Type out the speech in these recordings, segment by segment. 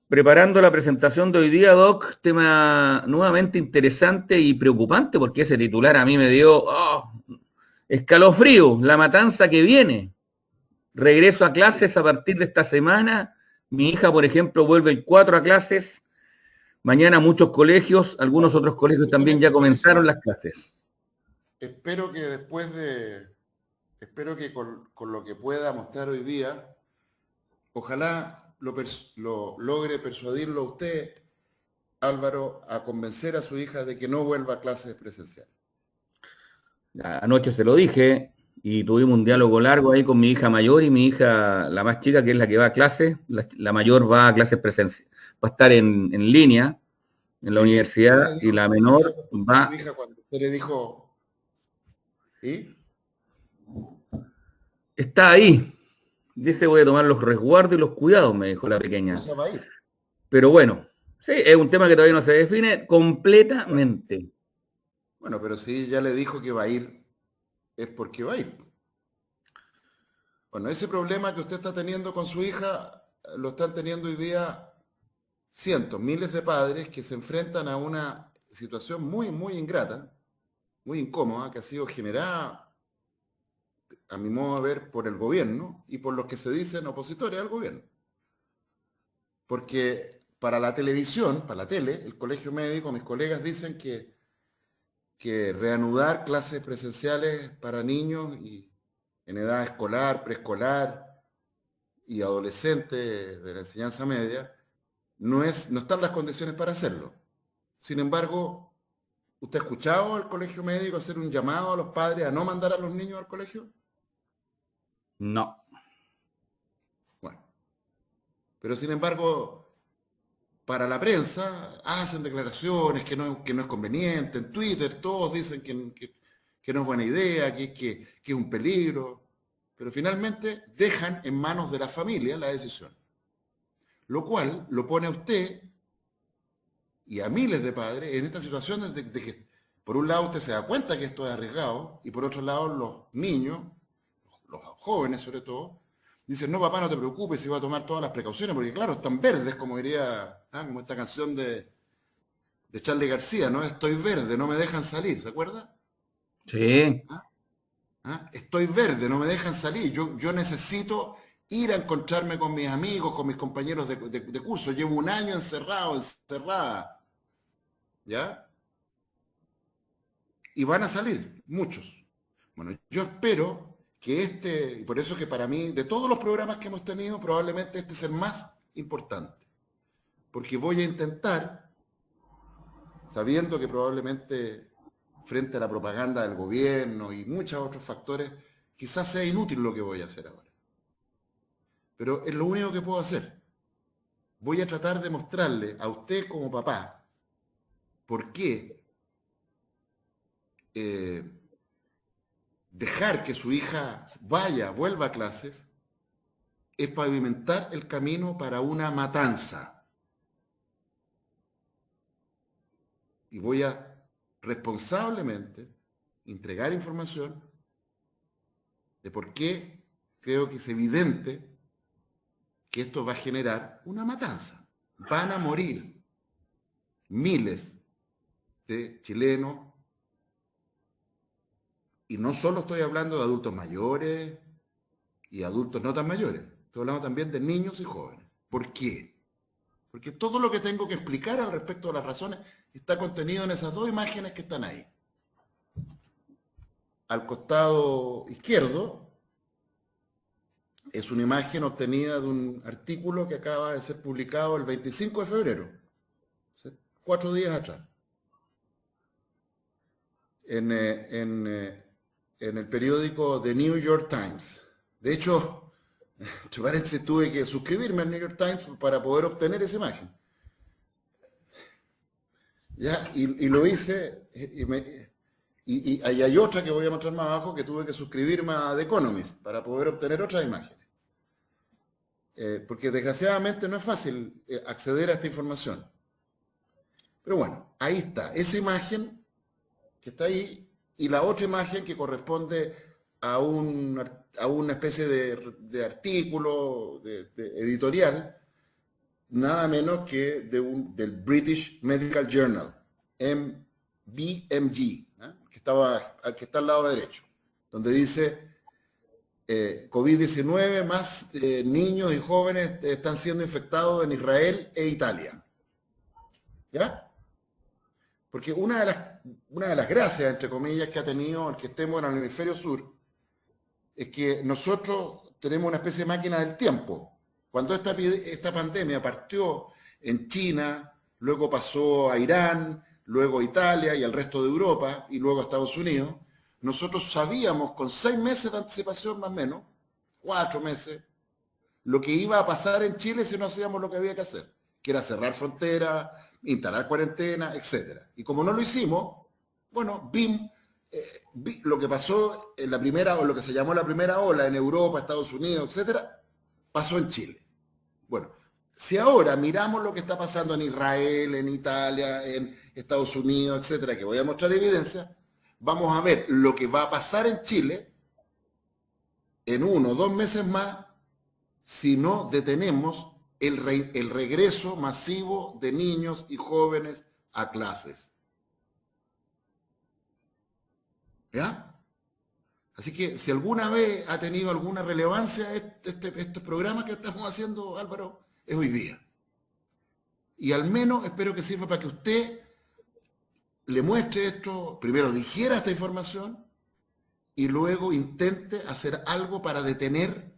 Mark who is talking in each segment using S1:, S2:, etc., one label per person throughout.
S1: Preparando la presentación de hoy día, Doc, tema nuevamente interesante y preocupante porque ese titular a mí me dio escalofrío, la matanza que viene. Regreso a clases a partir de esta semana. Mi hija, por ejemplo, vuelve el 4 a clases. Mañana muchos colegios, algunos otros colegios también ya
S2: Justamente por
S1: comenzaron
S2: eso,
S1: las clases.
S2: espero que después de, espero que con lo que pueda mostrar hoy día, ojalá lo logre persuadirlo a usted, Álvaro, a convencer a su hija de que no vuelva a clases presenciales.
S1: Anoche se lo dije y tuvimos un diálogo largo ahí con mi hija mayor y mi hija, la más chica, que es la que va a clases. La mayor va a clases presenciales, va a estar en línea en la
S2: ¿Y qué le
S1: universidad y
S2: dijo,
S1: la
S2: qué le
S1: menor
S2: contestó su
S1: va,
S2: hija cuando usted le dijo, ¿y?
S1: está ahí. Dice, voy a tomar los resguardos y los cuidados, me dijo la
S2: O
S1: pequeña.
S2: sea, va a ir.
S1: Pero bueno, sí, es un tema que todavía no se define
S2: Bueno,
S1: completamente.
S2: bueno, pero si ya le dijo que va a ir, es porque va a ir. Bueno, ese problema que usted está teniendo con su hija, lo están teniendo hoy día cientos, miles de padres que se enfrentan a una situación muy, muy ingrata, muy incómoda, que ha sido generada, a mi modo de ver, por el gobierno y por los que se dicen opositores al gobierno. Porque para la televisión, para la tele, el colegio médico, mis colegas dicen que reanudar clases presenciales para niños y en edad escolar, preescolar y adolescentes de la enseñanza media, no están las condiciones para hacerlo. Sin embargo, ¿usted ha escuchado al colegio médico hacer un llamado a los padres a no mandar a los niños al colegio?
S1: No.
S2: Bueno, pero sin embargo, para la prensa hacen declaraciones que no es conveniente, en Twitter todos dicen que no es buena idea, que es un peligro, pero finalmente dejan en manos de la familia la decisión, lo cual lo pone a usted y a miles de padres en esta situación de que por un lado usted se da cuenta que esto es arriesgado y por otro lado los niños, los jóvenes sobre todo, dicen, no papá, no te preocupes, si va a tomar todas las precauciones, porque claro, están verdes, como diría, como esta canción de Charlie García, ¿no? Estoy verde, no me dejan salir, ¿se acuerda?
S1: Sí.
S2: ¿Ah? ¿Ah? Estoy verde, no me dejan salir, yo necesito ir a encontrarme con mis amigos, con mis compañeros de curso, llevo un año encerrado, encerrada, ¿ya? Y van a salir, muchos. Bueno, yo espero que y por eso que para mí, de todos los programas que hemos tenido, probablemente este es el más importante. Porque voy a intentar, sabiendo que probablemente frente a la propaganda del gobierno y muchos otros factores, quizás sea inútil lo que voy a hacer ahora. Pero es lo único que puedo hacer. Voy a tratar de mostrarle a usted como papá por qué eh, dejar que su hija vuelva a clases, es pavimentar el camino para una matanza. Y voy a responsablemente entregar información de por qué creo que es evidente que esto va a generar una matanza. Van a morir miles de chilenos, y no solo estoy hablando de adultos mayores y adultos no tan mayores, estoy hablando también de niños y jóvenes. ¿Por qué? Porque todo lo que tengo que explicar al respecto de las razones está contenido en esas dos imágenes que están ahí. Al costado izquierdo es una imagen obtenida de un artículo que acaba de ser publicado el 25 de febrero, o sea, 4 días atrás, en, eh, en, eh, en el periódico The New York Times. De hecho, entre paréntesis, tuve que suscribirme al New York Times para poder obtener esa imagen. ¿Ya? Y lo hice, y ahí hay otra que voy a mostrar más abajo, que tuve que suscribirme a The Economist para poder obtener otras imágenes. Porque desgraciadamente no es fácil acceder a esta información. Pero bueno, ahí está, esa imagen que está ahí y la otra imagen que corresponde a una especie de artículo de editorial nada menos que del British Medical Journal, BMG, ¿no? que está al lado derecho, donde dice COVID-19, más niños y jóvenes están siendo infectados en Israel e Italia. ¿Ya? Porque una de las gracias, entre comillas, que ha tenido el que estemos en el hemisferio sur, es que nosotros tenemos una especie de máquina del tiempo. Cuando esta pandemia partió en China, luego pasó a Irán, luego a Italia y al resto de Europa, y luego a Estados Unidos, nosotros sabíamos con 6 meses de anticipación más o menos, 4 meses, lo que iba a pasar en Chile si no hacíamos lo que había que hacer, que era cerrar fronteras, instalar cuarentena, etc. Y como no lo hicimos, bueno, lo que pasó en la primera, o lo que se llamó la primera ola en Europa, Estados Unidos, etc., pasó en Chile. Bueno, si ahora miramos lo que está pasando en Israel, en Italia, en Estados Unidos, etcétera, que voy a mostrar evidencia, vamos a ver lo que va a pasar en Chile en 1 o 2 meses más si no detenemos el regreso masivo de niños y jóvenes a clases. ¿Ya? Así que si alguna vez ha tenido alguna relevancia este programa que estamos haciendo, Álvaro, es hoy día. Y al menos espero que sirva para que usted le muestre esto, primero digiera esta información y luego intente hacer algo para detener,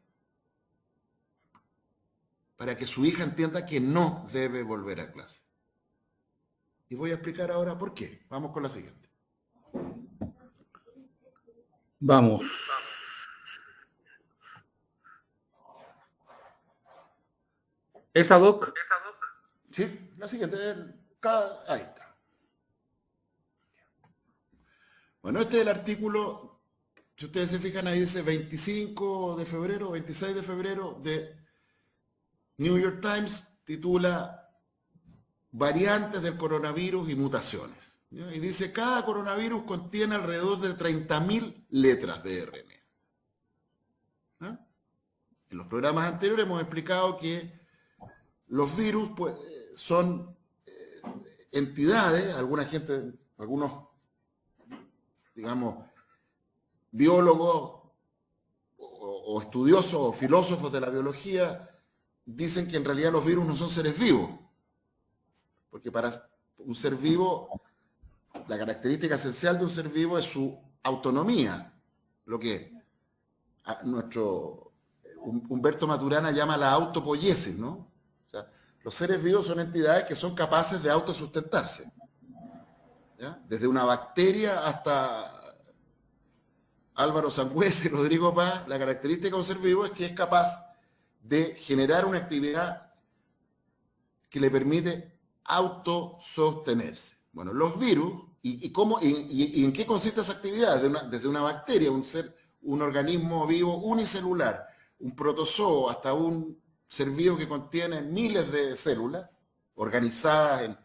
S2: para que su hija entienda que no debe volver a clase. Y voy a explicar ahora por qué. Vamos con la siguiente.
S1: Vamos. ¿Esa, Doc?
S2: Sí, la siguiente. Ahí está. Bueno, este es el artículo, si ustedes se fijan ahí dice 25 de febrero, 26 de febrero de New York Times, titula Variantes del coronavirus y mutaciones. ¿Ya? Y dice, cada coronavirus contiene alrededor de 30.000 letras de RNA. ¿Ya? En los programas anteriores hemos explicado que los virus pues, son entidades, algunos, digamos, biólogos o estudiosos o filósofos de la biología dicen que en realidad los virus no son seres vivos, porque para un ser vivo, la característica esencial de un ser vivo es su autonomía, lo que nuestro Humberto Maturana llama la autopoiesis, ¿no? O sea, los seres vivos son entidades que son capaces de autosustentarse, ¿ya? Desde una bacteria hasta Álvaro Sangüesa y Rodrigo Paz, la característica de un ser vivo es que es capaz de generar una actividad que le permite autosostenerse. Bueno, los virus, ¿y en qué consiste esa actividad? Desde una bacteria, un organismo vivo unicelular, un protozoo, hasta un ser vivo que contiene miles de células organizadas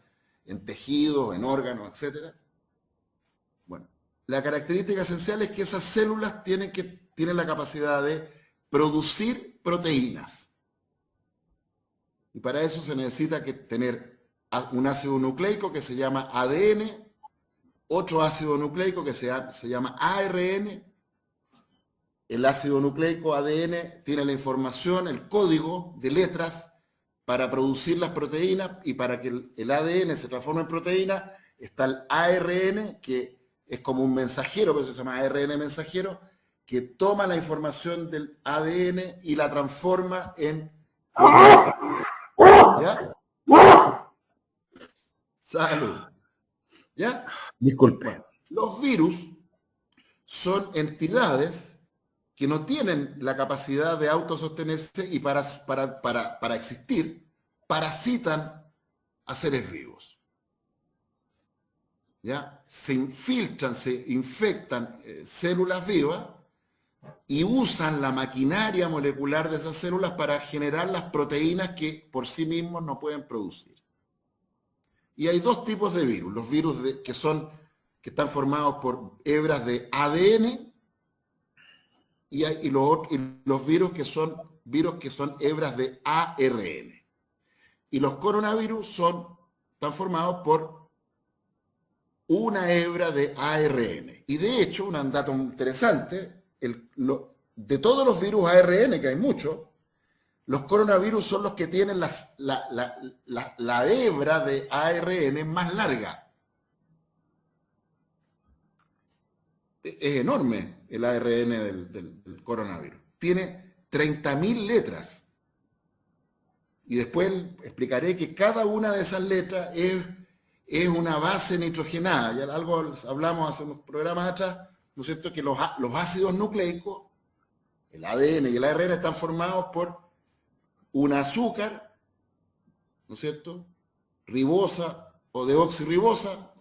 S2: en tejidos, en órganos, etc. Bueno, la característica esencial es que esas células tienen la capacidad de producir proteínas. Y para eso se necesita tener un ácido nucleico que se llama ADN, otro ácido nucleico que se llama ARN. El ácido nucleico ADN tiene la información, el código de letras para producir las proteínas, y para que el ADN se transforme en proteína está el ARN, que es como un mensajero, por eso se llama ARN mensajero, que toma la información del ADN y la transforma en proteína. ¿Ya? Salud. ¿Ya?
S1: Disculpe.
S2: Bueno, los virus son entidades que no tienen la capacidad de autosostenerse y para existir parasitan a seres vivos. ¿Ya? Se infiltran, se infectan células vivas y usan la maquinaria molecular de esas células para generar las proteínas que por sí mismos no pueden producir. Y hay dos tipos de virus, los virus que están formados por hebras de ADN y los virus que son hebras de ARN. Y los coronavirus están formados por una hebra de ARN. Y de hecho, un dato interesante, de todos los virus ARN, que hay muchos, los coronavirus son los que tienen la hebra de ARN más larga. Es enorme el ARN del coronavirus. Tiene 30.000 letras. Y después explicaré que cada una de esas letras es una base nitrogenada. Ya algo hablamos hace unos programas atrás, ¿no es cierto? Que los ácidos nucleicos, el ADN y el ARN, están formados por un azúcar, ¿no es cierto? Ribosa o deoxirribosa,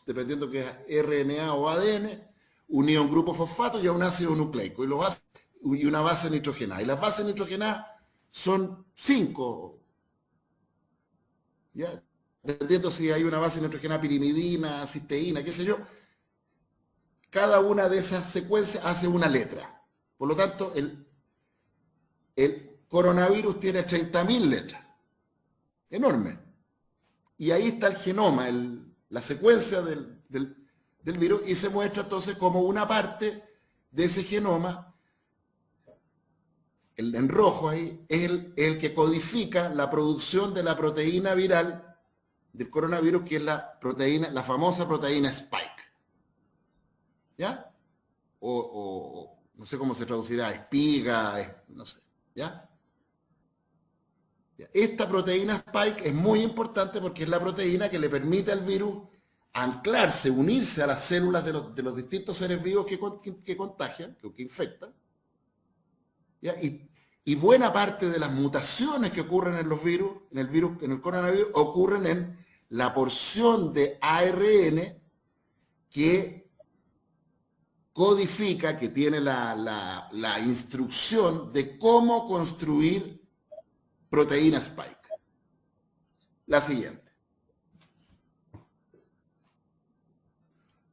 S2: dependiendo que es RNA o ADN, unido a un grupo fosfato y a un ácido nucleico, y una base nitrogenada. Y las bases nitrogenadas son 5, ¿ya? Dependiendo si hay una base nitrogenada pirimidina, cisteína, qué sé yo. Cada una de esas secuencias hace una letra. Por lo tanto, el coronavirus tiene 30.000 letras. Enorme. Y ahí está el genoma, la secuencia del virus, y se muestra entonces como una parte de ese genoma. El en rojo ahí es el que codifica la producción de la proteína viral del coronavirus, que es la famosa proteína Spike. ¿Ya? O no sé cómo se traducirá, espiga, no sé. ¿Ya? Esta proteína Spike es muy importante porque es la proteína que le permite al virus anclarse, unirse a las células de los distintos seres vivos que contagian, que infectan. ¿Ya? Y buena parte de las mutaciones que ocurren en los virus, en el coronavirus, ocurren en la porción de ARN que codifica, que tiene la instrucción de cómo construir proteína Spike. La siguiente.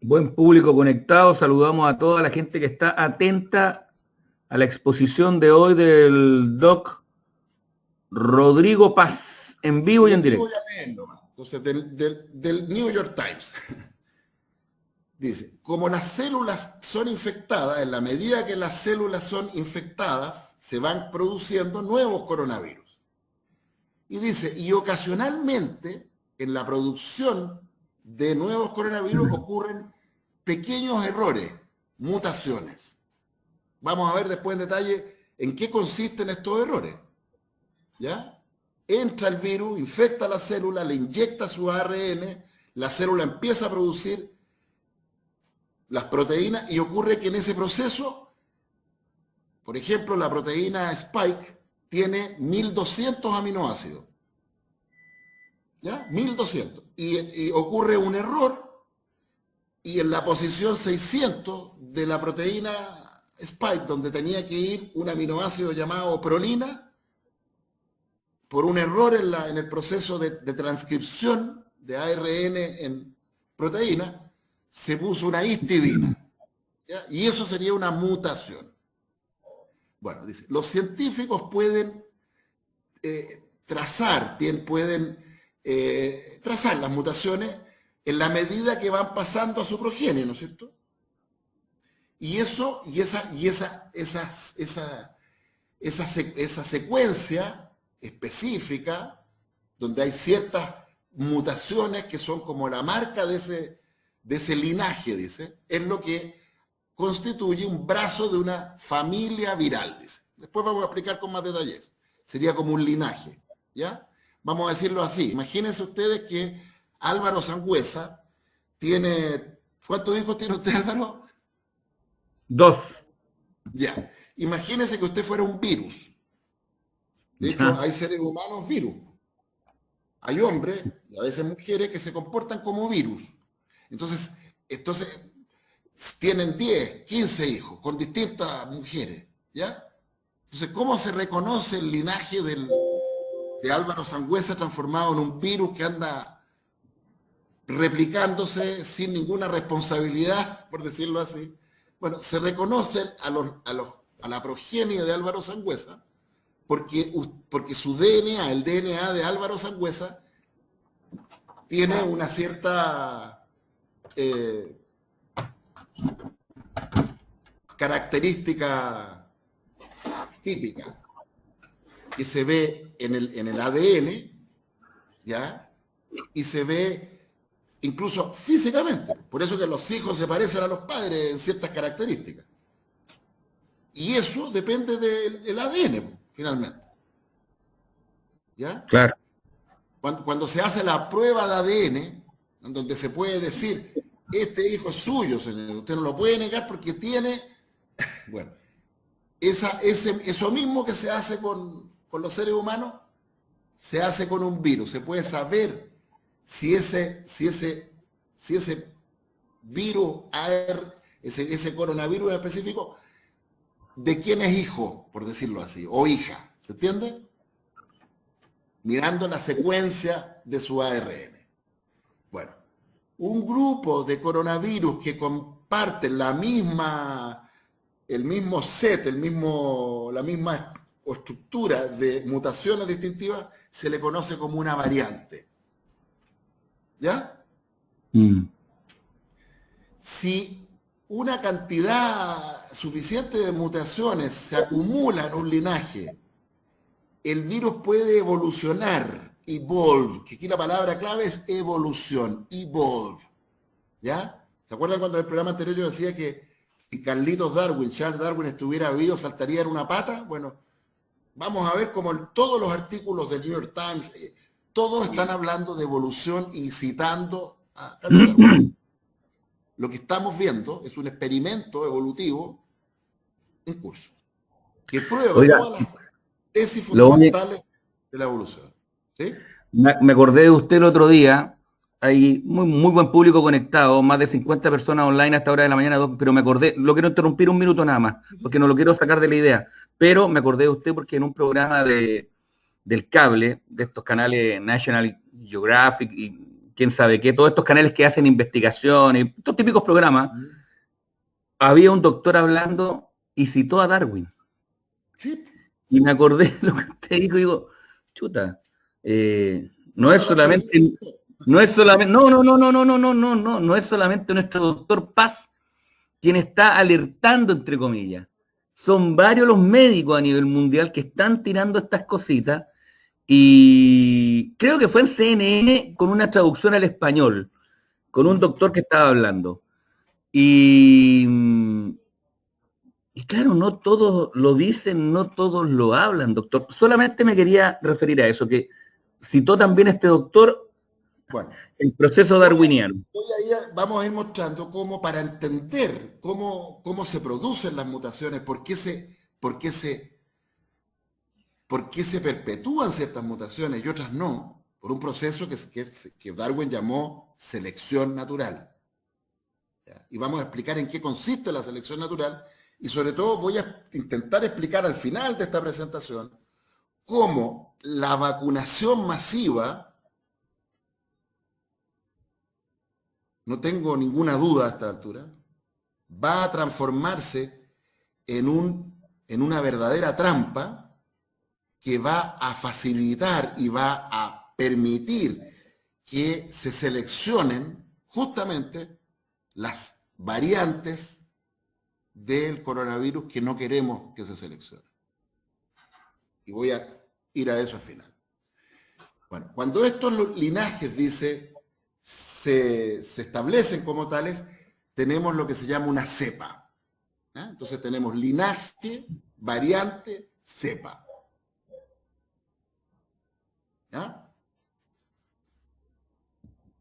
S1: Buen público conectado, saludamos a toda la gente que está atenta a la exposición de hoy del Doc Rodrigo Paz, en vivo y en directo.
S2: Voy a leerlo, entonces, del New York Times. Dice, como las células son infectadas, en la medida que las células son infectadas, se van produciendo nuevos coronavirus. Y dice, y ocasionalmente en la producción de nuevos coronavirus ocurren pequeños errores, mutaciones. Vamos a ver después en detalle en qué consisten estos errores. ¿Ya? Entra el virus, infecta la célula, le inyecta su ARN, la célula empieza a producir las proteínas y ocurre que en ese proceso, por ejemplo, la proteína Spike tiene 1200 aminoácidos. ¿Ya? 1200. Y ocurre un error y en la posición 600 de la proteína Spike, donde tenía que ir un aminoácido llamado prolina, por un error en el proceso de transcripción de ARN en proteína, se puso una histidina. ¿Ya? Y eso sería una mutación. Bueno, dice, los científicos pueden trazar las mutaciones en la medida que van pasando a su progenie, ¿no es cierto? Y esa secuencia específica, donde hay ciertas mutaciones que son como la marca de ese linaje, dice, es lo que constituye un brazo de una familia viral, dice. Después vamos a explicar con más detalles. Sería como un linaje, ¿ya? Vamos a decirlo así. Imagínense ustedes que Álvaro Sangüesa tiene... ¿Cuántos hijos tiene usted, Álvaro?
S1: 2.
S2: Ya. Imagínense que usted fuera un virus. De hecho, hay seres humanos virus. Hay hombres y a veces mujeres que se comportan como virus. Entonces tienen 10, 15 hijos con distintas mujeres, ¿ya? Entonces, ¿cómo se reconoce el linaje de Álvaro Sangüesa transformado en un virus que anda replicándose sin ninguna responsabilidad, por decirlo así? Bueno, se reconoce a la progenie de Álvaro Sangüesa porque su DNA, el DNA de Álvaro Sangüesa, tiene una cierta característica típica que se ve en el ADN, ¿ya? Y se ve incluso físicamente. Por eso que los hijos se parecen a los padres en ciertas características. Y eso depende del ADN, finalmente. ¿Ya?
S1: Claro.
S2: Cuando se hace la prueba de ADN, en donde se puede decir, este hijo es suyo, señor, usted no lo puede negar porque tiene, bueno, eso mismo que se hace con los seres humanos, se hace con un virus. Se puede saber si ese virus, ese coronavirus en específico, de quién es hijo, por decirlo así, o hija. ¿Se entiende? Mirando la secuencia de su ARN. Bueno, un grupo de coronavirus que comparten el mismo set, la misma estructura de mutaciones distintivas, se le conoce como una variante. ¿Ya? Si una cantidad suficiente de mutaciones se acumula en un linaje, el virus puede evolucionar, evolve, que aquí la palabra clave es evolución, evolve. ¿Ya? ¿Se acuerdan cuando en el programa anterior yo decía que si Charles Darwin estuviera vivo, saltaría en una pata? Bueno, vamos a ver cómo todos los artículos del New York Times, todos están hablando de evolución y citando a Charles Darwin. Lo que estamos viendo es un experimento evolutivo en curso, que prueba todas las tesis fundamentales de la evolución. ¿Sí?
S1: Me acordé de usted el otro día. Hay muy buen público conectado, más de 50 personas online a esta hora de la mañana, pero me acordé, lo quiero interrumpir un minuto nada más, porque no lo quiero sacar de la idea, pero me acordé de usted porque en un programa del cable, de estos canales National Geographic y quién sabe qué, todos estos canales que hacen investigaciones, estos típicos programas, había un doctor hablando y citó a Darwin.
S2: Sí.
S1: Y me acordé de lo que usted dijo y digo, chuta, no es solamente, no es solamente nuestro doctor Paz quien está alertando, entre comillas. Son varios los médicos a nivel mundial que están tirando estas cositas y creo que fue en CNN con una traducción al español, con un doctor que estaba hablando. Y claro, no todos lo dicen, no todos lo hablan, doctor. Solamente me quería referir a eso, que citó también este doctor,
S2: bueno,
S1: el proceso darwiniano.
S2: Vamos a ir mostrando cómo, para entender cómo se producen las mutaciones, por qué se perpetúan ciertas mutaciones y otras no, por un proceso que Darwin llamó selección natural. ¿Ya? Y vamos a explicar en qué consiste la selección natural y sobre todo voy a intentar explicar al final de esta presentación cómo la vacunación masiva, no tengo ninguna duda a esta altura, va a transformarse en una verdadera trampa que va a facilitar y va a permitir que se seleccionen justamente las variantes del coronavirus que no queremos que se seleccionen. Y voy a ir a eso al final. Bueno, cuando estos linajes, dice, se establecen como tales, tenemos lo que se llama una cepa. ¿Ah? Entonces tenemos linaje, variante, cepa. ¿Ah?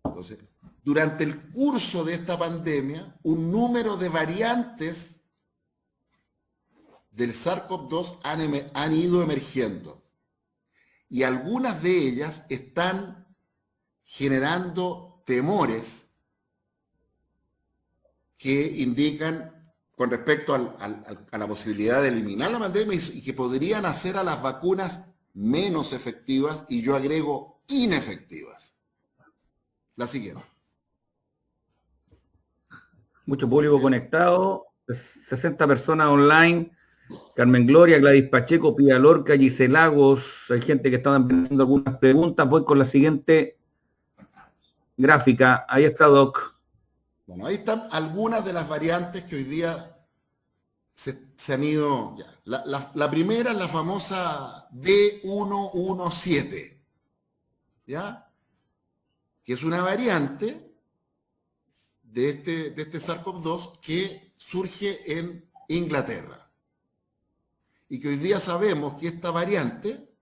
S2: Entonces, durante el curso de esta pandemia, un número de variantes del SARS-CoV-2 han ido emergiendo. Y algunas de ellas están generando temores que indican con respecto a la posibilidad de eliminar la pandemia y que podrían hacer a las vacunas menos efectivas y yo agrego inefectivas. La siguiente.
S1: Mucho público conectado, 60 personas online. Carmen Gloria, Gladys Pacheco, Pía Lorca, Gisela Lagos. Hay gente que está haciendo algunas preguntas. Voy con la siguiente gráfica. Ahí está, Doc.
S2: Bueno, ahí están algunas de las variantes que hoy día se han ido. Ya. La primera es la famosa B117, ¿ya? Que es una variante de este SARS-CoV-2 que surge en Inglaterra. Y que hoy día sabemos que esta variante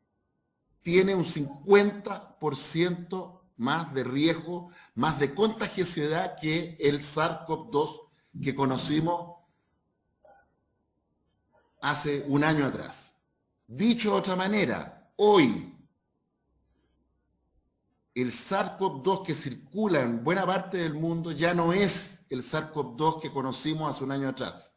S2: tiene un 50% más de riesgo, más de contagiosidad que el SARS-CoV-2 que conocimos hace un año atrás. Dicho de otra manera, hoy el SARS-CoV-2 que circula en buena parte del mundo ya no es el SARS-CoV-2 que conocimos hace un año atrás.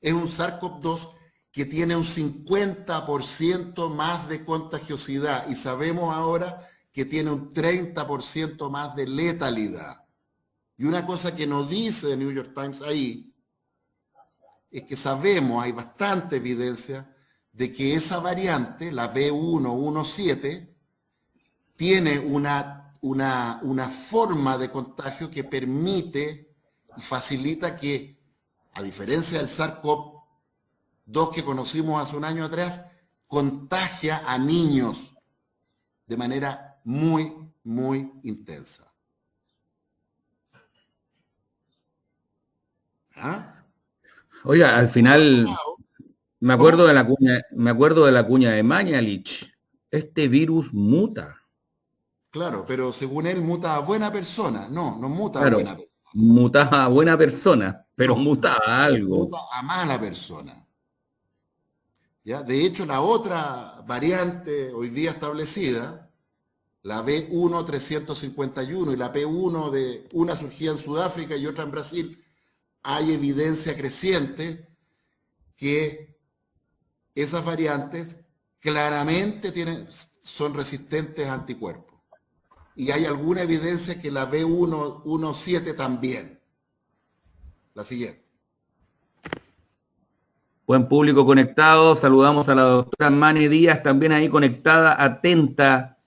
S2: Es un SARS-CoV-2 que tiene un 50% más de contagiosidad y sabemos ahora que tiene un 30% más de letalidad. Y una cosa que nos dice el New York Times ahí es que sabemos, hay bastante evidencia de que esa variante, la B117, tiene una forma de contagio que permite y facilita que, a diferencia del SARS-CoV-2 que conocimos hace un año atrás, contagia a niños de manera muy, muy intensa. ¿Ah?
S1: Oiga, al final me acuerdo
S2: ¿Cómo?
S1: de la cuña de Mañalich. Este virus muta.
S2: Claro, pero según él muta a buena persona. No, no muta a
S1: Claro,
S2: buena persona.
S1: mutaba a buena persona, pero
S2: No,
S1: mutaba a algo.
S2: muta a mala persona. ¿Ya? De hecho, la otra variante hoy día establecida, la B1351 y la P1 de una surgida en Sudáfrica y otra en Brasil, hay evidencia creciente que esas variantes claramente son resistentes a anticuerpos. Y hay alguna evidencia que la B117 también. La siguiente.
S1: Buen público conectado. Saludamos a la doctora Mane Díaz, también ahí conectada, atenta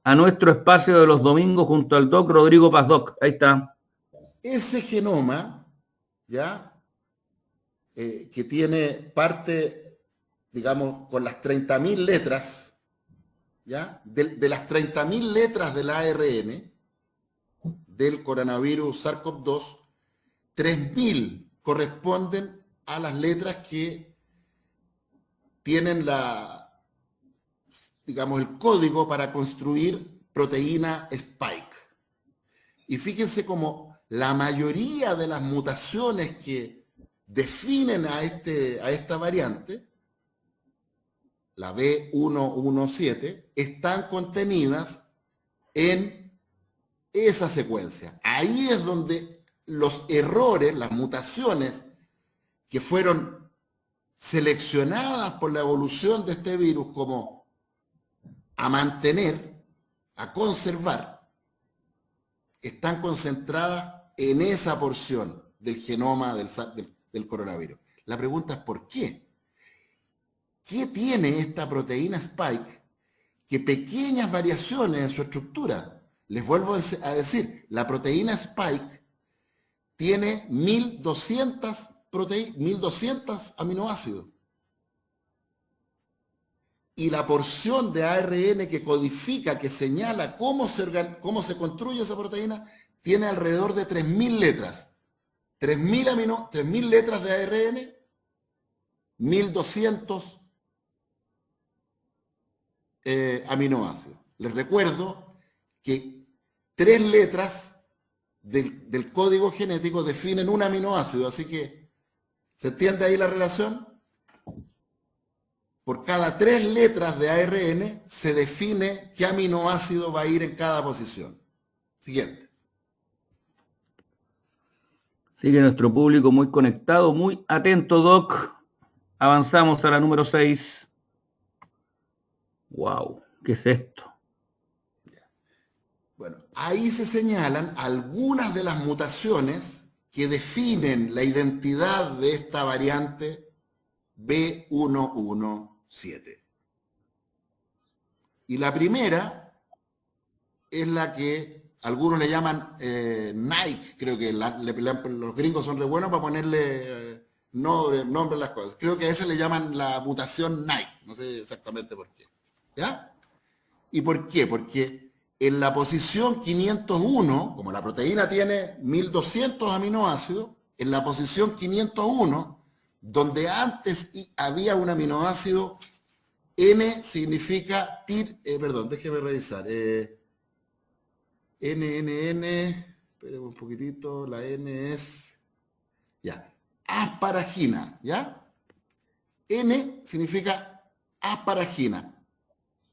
S1: a nuestro espacio de los domingos junto al doc Rodrigo Pazdoc. Ahí está.
S2: Ese genoma, ¿ya? Que tiene parte, digamos, con las 30.000 letras, ¿ya? De las 30.000 letras del ARN del coronavirus SARS-CoV-2, 3.000 corresponden a las letras que tienen digamos, el código para construir proteína Spike. Y fíjense cómo la mayoría de las mutaciones que definen a esta variante, la B117, están contenidas en esa secuencia. Ahí es donde los errores, las mutaciones que fueron seleccionadas por la evolución de este virus como a mantener, a conservar, están concentradas en esa porción del genoma del coronavirus. La pregunta es ¿por qué? ¿Qué tiene esta proteína Spike que pequeñas variaciones en su estructura? Les vuelvo a decir, la proteína Spike tiene 1.200 aminoácidos. Y la porción de ARN que codifica, que señala cómo se construye esa proteína, tiene alrededor de 3.000 letras. 3.000 letras de ARN, 1.200 aminoácidos. Les recuerdo que 3 letras del código genético definen un aminoácido, así que ¿se entiende ahí la relación? Por cada 3 letras de ARN se define qué aminoácido va a ir en cada posición. Siguiente.
S1: Sigue nuestro público muy conectado, muy atento, Doc. Avanzamos a la número 6. Wow, ¿qué es esto?
S2: Bueno, ahí se señalan algunas de las mutaciones que definen la identidad de esta variante B117. Y la primera es la que algunos le llaman Nike, creo que los gringos son re buenos para ponerle nombre a las cosas. Creo que a ese le llaman la mutación Nike, no sé exactamente por qué. ¿Ya? ¿Y por qué? Porque en la posición 501, como la proteína tiene 1200 aminoácidos, en la posición 501, donde antes había un aminoácido, N significa, déjeme revisar, esperemos un poquitito, la N es, ya, asparagina, ¿ya? N significa asparagina.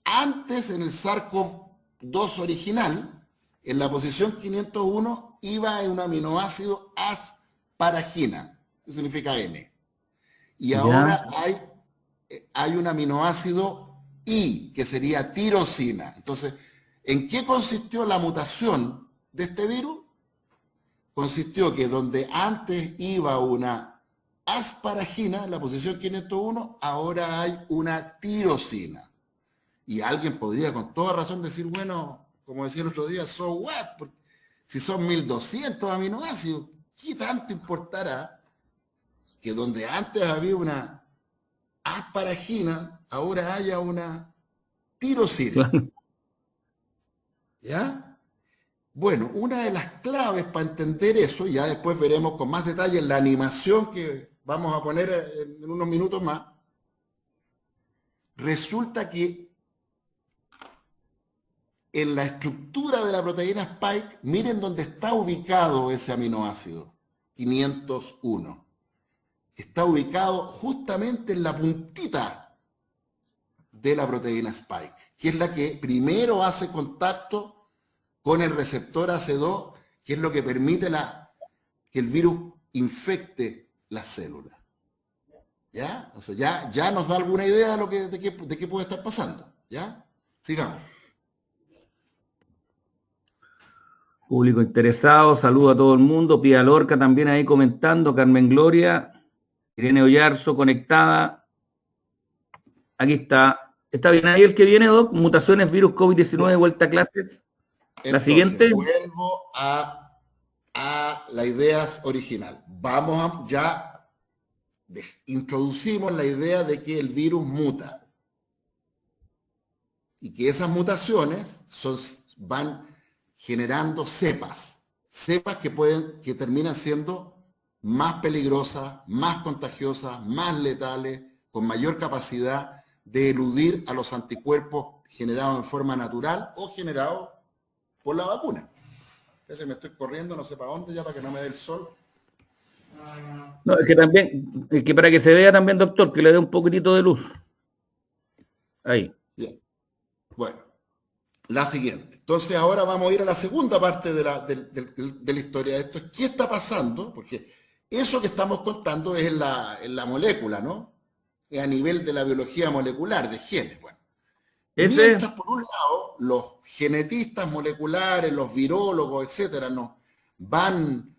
S2: Antes, en el SARS-CoV-2 original, en la posición 501, iba en un aminoácido asparagina, que significa N. Y ahora hay un aminoácido I, que sería tirosina. Entonces, ¿en qué consistió la mutación de este virus? Consistió que donde antes iba una asparagina, en la posición 501, ahora hay una tirosina. Y alguien podría con toda razón decir, bueno, como decía el otro día, so what? Porque si son 1200 aminoácidos, ¿qué tanto importará que donde antes había una asparagina, ahora haya una tirosina?
S1: Claro.
S2: ¿Ya? Bueno, una de las claves para entender eso, ya después veremos con más detalle en la animación que vamos a poner en unos minutos más, resulta que en la estructura de la proteína Spike, miren dónde está ubicado ese aminoácido, 501. Está ubicado justamente en la puntita de la proteína Spike, que es la que primero hace contacto con el receptor AC2, que es lo que permite que el virus infecte las células. ¿Ya? O sea, ya nos da alguna idea de qué puede estar pasando. ¿Ya? Sigamos.
S1: Público interesado, saludo a todo el mundo. Pía Lorca también ahí comentando, Carmen Gloria, Irene Oyarzo conectada. Aquí está. ¿Está bien ahí el que viene, Doc? Mutaciones, virus, COVID-19, vuelta a clases. La
S2: Entonces,
S1: siguiente.
S2: vuelvo a la idea original. Introducimos la idea de que el virus muta y que esas mutaciones van generando cepas que terminan siendo más peligrosas, más contagiosas, más letales, con mayor capacidad de eludir a los anticuerpos generados en forma natural o generados por la vacuna. Ese me estoy corriendo, no sé para dónde, ya para que no me dé el sol.
S1: No, es que también, es que para que se vea también, doctor, que le dé un poquitito de luz. Ahí.
S2: Bien. Bueno, la siguiente. Entonces ahora vamos a ir a la segunda parte de la historia de esto. ¿Qué está pasando? Porque eso que estamos contando es en la molécula, ¿no? Es a nivel de la biología molecular, de genes. Bueno, mientras por un lado los genetistas moleculares, los virólogos, etcétera, no van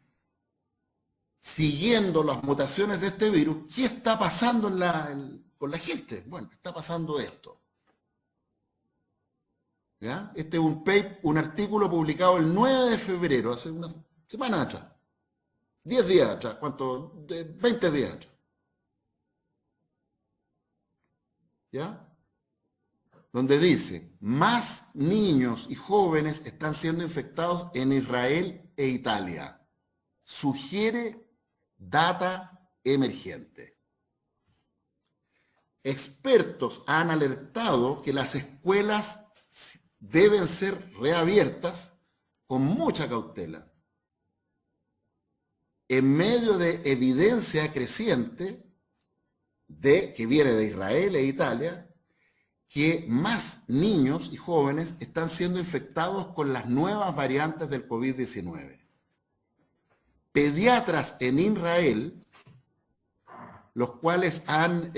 S2: siguiendo las mutaciones de este virus, ¿qué está pasando con la gente? Bueno, está pasando esto. ¿Ya? Este es un artículo publicado el 9 de febrero, hace una semana atrás. 10 días atrás, ¿cuánto? 20 días atrás. ¿Ya? Donde dice, más niños y jóvenes están siendo infectados en Israel e Italia. Sugiere data emergente. Expertos han alertado que las escuelas deben ser reabiertas con mucha cautela. En medio de evidencia creciente que viene de Israel e Italia, que más niños y jóvenes están siendo infectados con las nuevas variantes del COVID-19. Pediatras en Israel, los cuales han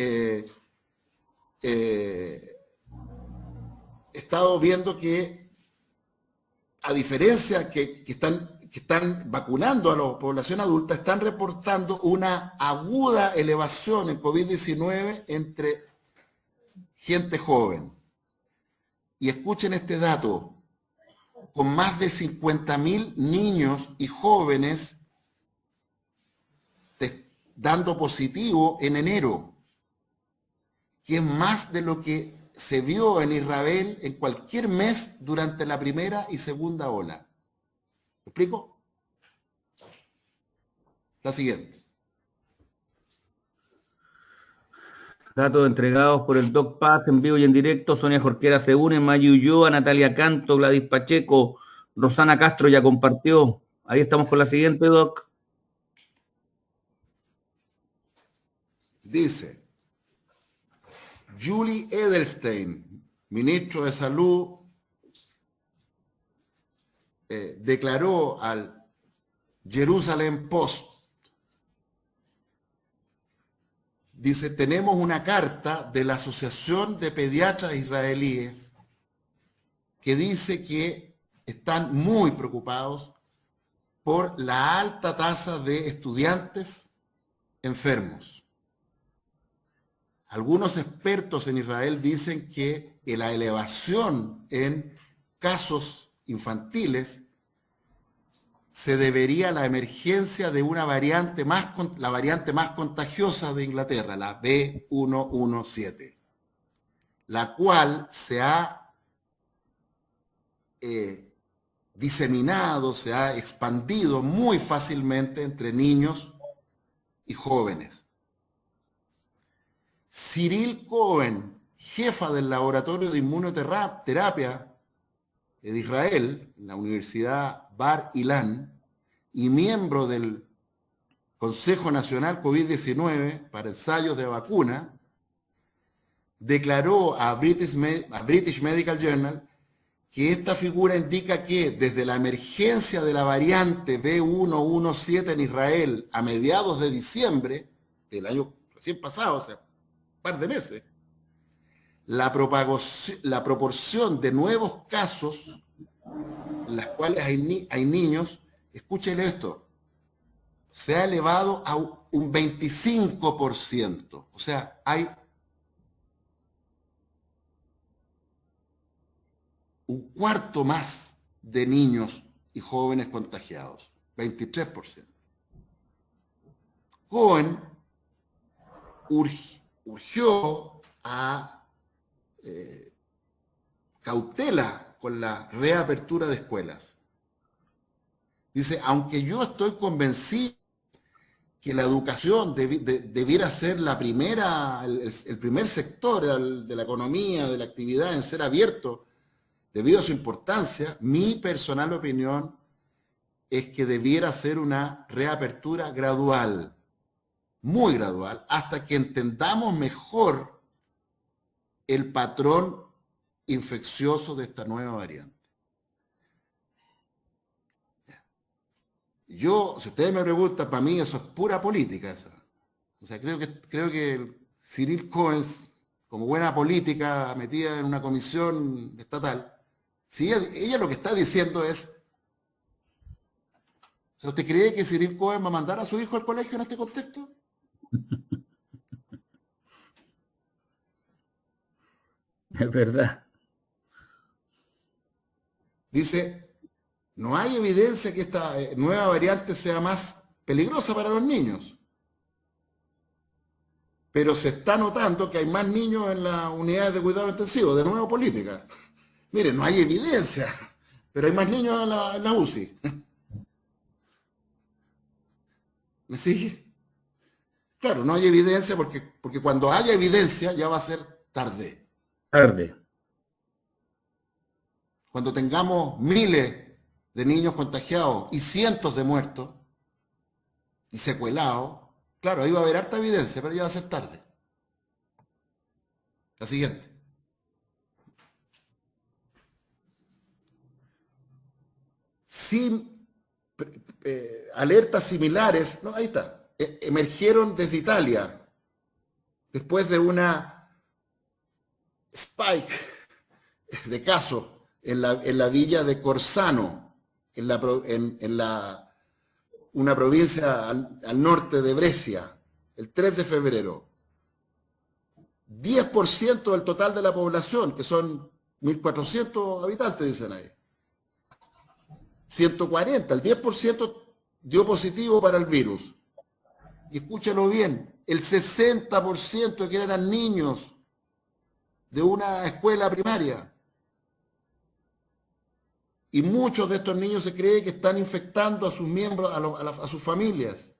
S2: estado viendo que, a diferencia que están que están vacunando a la población adulta están reportando una aguda elevación en COVID-19 entre gente joven. Y escuchen este dato, con más de 50.000 niños y jóvenes dando positivo en enero, que es más de lo que se vio en Israel en cualquier mes durante la primera y segunda ola. ¿Me explico? La siguiente.
S1: Datos entregados por el Doc Paz en vivo y en directo. Sonia Jorquera se une, Mayu Ulloa, Natalia Canto, Gladys Pacheco, Rosana Castro ya compartió. Ahí estamos con la siguiente, Doc.
S2: Dice, Julie Edelstein, ministro de Salud, declaró al Jerusalem Post, dice, tenemos una carta de la Asociación de Pediatras Israelíes que dice que están muy preocupados por la alta tasa de estudiantes enfermos. Algunos expertos en Israel dicen que la elevación en casos infantiles se debería a la emergencia de una variante la variante más contagiosa de Inglaterra, la B117, la cual se ha diseminado, se ha expandido muy fácilmente entre niños y jóvenes. Cyril Cohen, jefa del laboratorio de inmunoterapia de Israel, en la Universidad Bar Ilan, y miembro del Consejo Nacional COVID-19 para ensayos de vacuna, declaró a British Medical Journal que esta figura indica que desde la emergencia de la variante B117 en Israel a mediados de diciembre del año recién pasado, o sea, un par de meses, la proporción de nuevos casos en las cuales hay niños, escuchen esto, se ha elevado a un 25%. O sea, hay un cuarto más de niños y jóvenes contagiados, 23%. Cohen urgió a cautela con la reapertura de escuelas. Dice, aunque yo estoy convencido que la educación debiera ser el primer sector de la economía, de la actividad en ser abierto, debido a su importancia, mi personal opinión es que debiera ser una reapertura gradual, muy gradual, hasta que entendamos mejor el patrón infeccioso de esta nueva variante. Yo, si ustedes me preguntan, para mí eso es pura política. Esa. O sea, creo que Cyril Cohen, como buena política metida en una comisión estatal, si ella lo que está diciendo es, ¿usted cree que Cyril Cohen va a mandar a su hijo al colegio en este contexto?
S1: Es verdad.
S2: Dice, no hay evidencia que esta nueva variante sea más peligrosa para los niños. Pero se está notando que hay más niños en las unidades de cuidado intensivo. De nuevo, política. Miren, no hay evidencia, pero hay más niños en la UCI. ¿Me sigue? Claro, no hay evidencia porque cuando haya evidencia ya va a ser tarde.
S1: Tarde.
S2: Cuando tengamos miles de niños contagiados y cientos de muertos y secuelados, claro, ahí va a haber harta evidencia, pero ya va a ser tarde. La siguiente. Alertas similares, no, ahí está, emergieron desde Italia, después de una spike de casos en la villa de Corsano, una provincia al norte de Brescia, el 3 de febrero. 10% del total de la población, que son 1.400 habitantes, dicen ahí. 140, el 10% dio positivo para el virus. Y escúchalo bien, el 60% que eran niños de una escuela primaria. Y muchos de estos niños se cree que están infectando a sus miembros, a sus familias.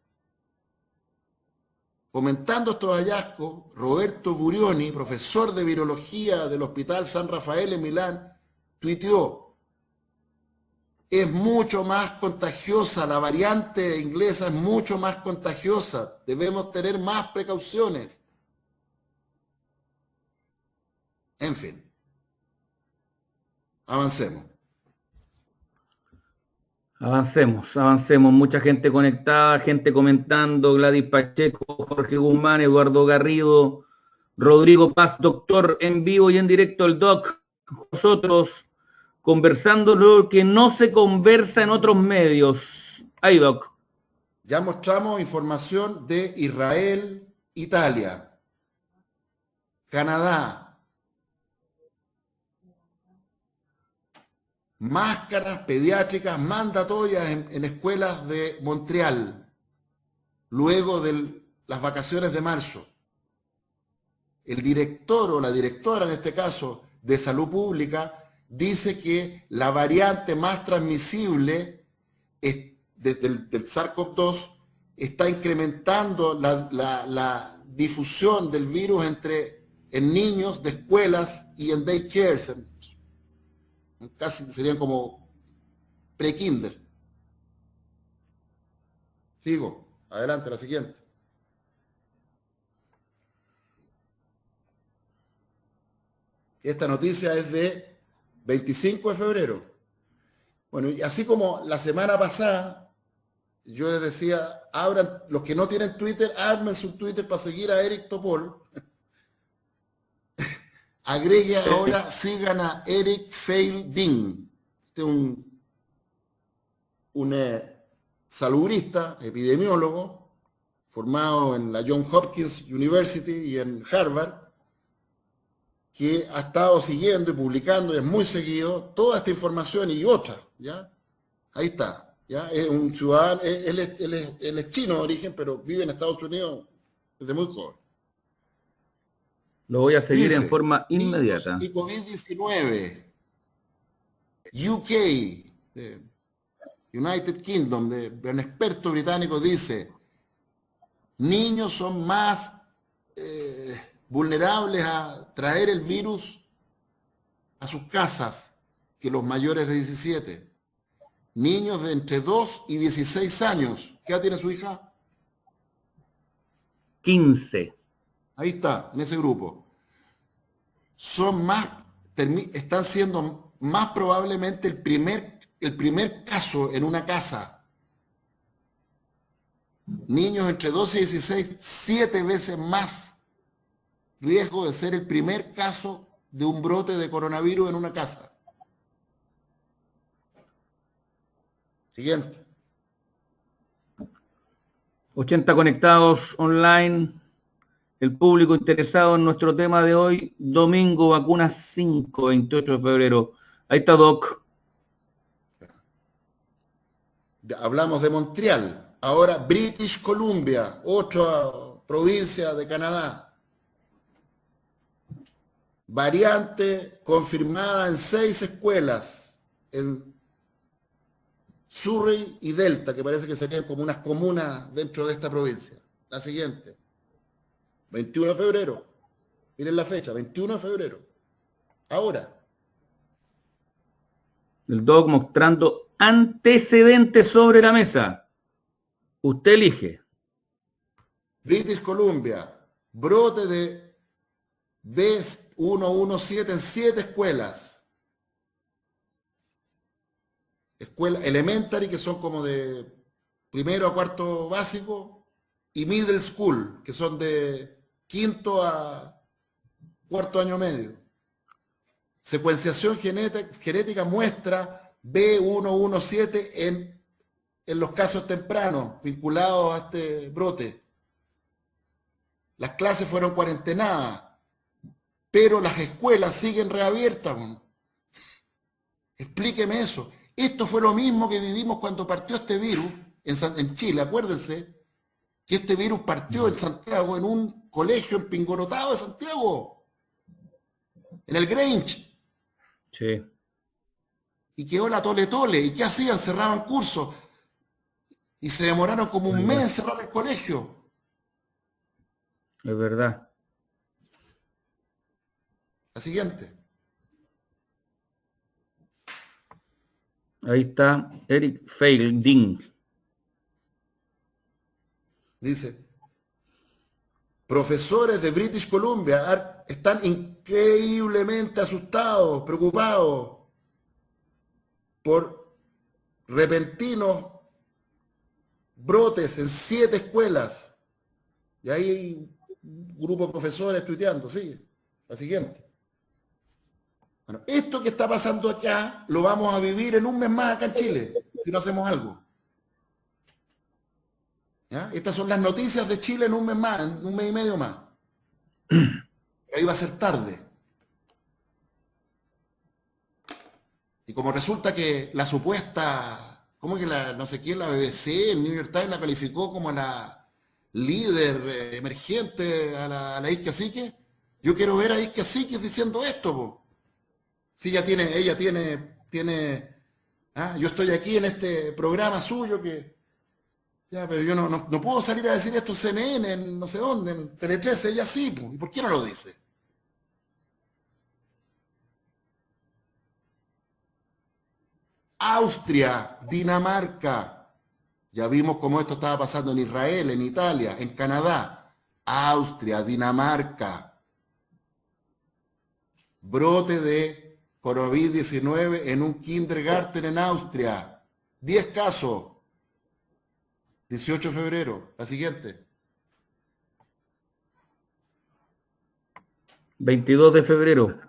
S2: Comentando estos hallazgos, Roberto Burioni, profesor de virología del Hospital San Rafael en Milán, tuiteó: es mucho más contagiosa, la variante inglesa es mucho más contagiosa, debemos tener más precauciones. En fin, avancemos.
S1: Avancemos. Mucha gente conectada, gente comentando, Gladys Pacheco, Jorge Guzmán, Eduardo Garrido, Rodrigo Paz, doctor, en vivo y en directo el doc, nosotros conversando lo que no se conversa en otros medios. Ahí, doc.
S2: Ya mostramos información de Israel, Italia, Canadá. Máscaras pediátricas mandatorias en escuelas de Montreal, luego de las vacaciones de marzo. El director o la directora, en este caso, de Salud Pública, dice que la variante más transmisible del SARS-CoV-2 está incrementando la difusión del virus en niños de escuelas y en daycares, casi serían como pre-kinder. Sigo, adelante, la siguiente. Esta noticia es de 25 de febrero. Bueno, y así como la semana pasada, yo les decía, abran, los que no tienen Twitter, abran su Twitter para seguir a Eric Topol. Agregue ahora, sigan a Eric Feilding. Este es un salubrista, epidemiólogo, formado en la Johns Hopkins University y en Harvard, que ha estado siguiendo y publicando, y es muy seguido, toda esta información y otras, ¿ya? Ahí está, ¿ya? Es un ciudadano, él es chino de origen, pero vive en Estados Unidos desde muy joven.
S1: Lo voy a seguir
S2: Dice,
S1: en forma inmediata.
S2: Y COVID-19, UK, United Kingdom, de un experto británico dice, niños son más vulnerables a traer el virus a sus casas que los mayores de 17. Niños de entre 2 y 16 años. ¿Qué edad tiene su hija?
S1: 15.
S2: Ahí está, en ese grupo. Están siendo más probablemente el primer caso en una casa. Niños entre 12 y 16, 7 veces más riesgo de ser el primer caso de un brote de coronavirus en una casa. Siguiente.
S1: 80 conectados online. El público interesado en nuestro tema de hoy, domingo, vacunas 5, 28 de febrero. Ahí está, Doc.
S2: Hablamos de Montreal. Ahora British Columbia, otra provincia de Canadá. Variante confirmada en 6 escuelas, en Surrey y Delta, que parece que serían como unas comunas dentro de esta provincia. La siguiente. 21 de febrero. Miren la fecha, 21 de febrero. Ahora.
S1: El Doc mostrando antecedentes sobre la mesa. Usted elige.
S2: British Columbia, brote de B117 en 7 escuelas. Escuela elementary, que son como de primero a cuarto básico, y middle school, que son de quinto a cuarto año medio. Secuenciación genética muestra B117 en los casos tempranos vinculados a este brote. Las clases fueron cuarentenadas, pero las escuelas siguen reabiertas. Explíqueme eso. Esto fue lo mismo que vivimos cuando partió este virus en Chile. Acuérdense que este virus partió en Santiago, en un colegio en Pingorotado de Santiago, en el Grange.
S1: Sí.
S2: Y quedó la tole tole. ¿Y qué hacían? Cerraban cursos. Y se demoraron como un mes en cerrar el colegio.
S1: Es verdad.
S2: La siguiente.
S1: Ahí está Eric Feilding.
S2: Dice, profesores de British Columbia están increíblemente asustados, preocupados por repentinos brotes en 7 escuelas. Y ahí hay un grupo de profesores tuiteando, sí. La siguiente. Bueno, esto que está pasando acá lo vamos a vivir en un mes más acá en Chile, si no hacemos algo. ¿Ya? Estas son las noticias de Chile en un mes más, en un mes y medio más. Pero ahí va a ser tarde. Y como resulta que la supuesta, ¿cómo que no sé quién, la BBC, el New York Times la calificó como la líder emergente a la Isquia Cacique? Yo quiero ver a Isquia Cacique diciendo esto, po. Sí, ella tiene, yo estoy aquí en este programa suyo que, ya, pero yo no puedo salir a decir esto en CNN, en no sé dónde, en Tele 13, ella sí, po. ¿Y por qué no lo dice? Austria, Dinamarca. Ya vimos cómo esto estaba pasando en Israel, en Italia, en Canadá. Austria, Dinamarca. Brote de COVID-19 en un kindergarten en Austria. 10 casos. 18 de febrero. La siguiente.
S1: 22 de febrero.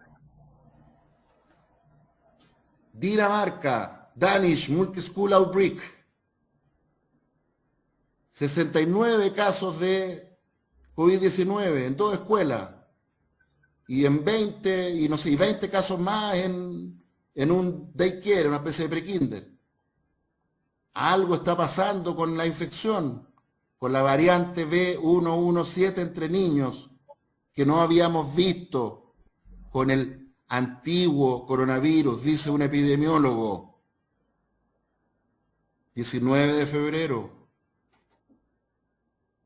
S2: Dinamarca. Danish Multi-School Outbreak. 69 casos de COVID-19 en 2 escuelas. Y en 20, y no sé, y 20 casos más en un daycare, una especie de prekinder. Algo está pasando con la infección, con la variante B117 entre niños, que no habíamos visto con el antiguo coronavirus, dice un epidemiólogo. 19 de febrero.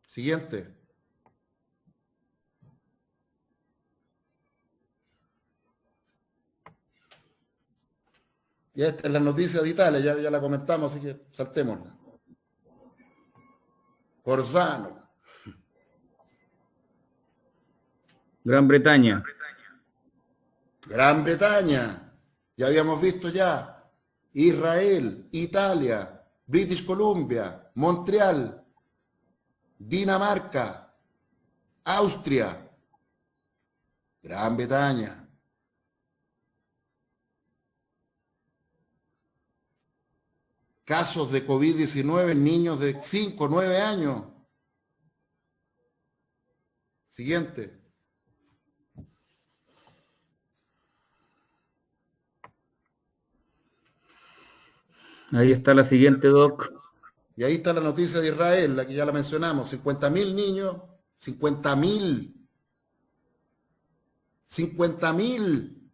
S2: Siguiente. Y esta es la noticia de Italia, ya la comentamos, así que saltémosla. Orsano.
S1: Gran Bretaña.
S2: Gran Bretaña. Ya habíamos visto ya. Israel, Italia, British Columbia, Montreal, Dinamarca, Austria, Gran Bretaña. Casos de COVID-19 en niños de 5 o 9 años. Siguiente.
S1: Ahí está la siguiente, Doc.
S2: Y ahí está la noticia de Israel, la que ya la mencionamos. 50.000 niños. 50.000. 50.000.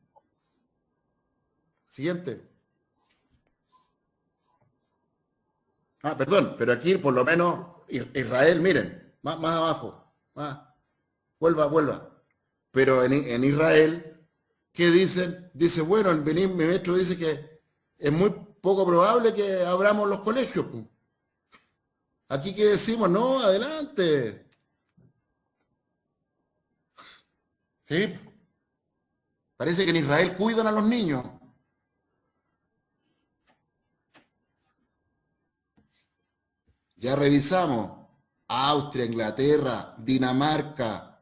S2: Siguiente. Perdón, pero aquí por lo menos Israel, miren, más abajo. Vuelva. Pero en Israel, ¿qué dicen? Dice, bueno, el ministro dice que es muy poco probable que abramos los colegios. Aquí que decimos, no, adelante. ¿Sí? Parece que en Israel cuidan a los niños. Ya revisamos. Austria, Inglaterra, Dinamarca,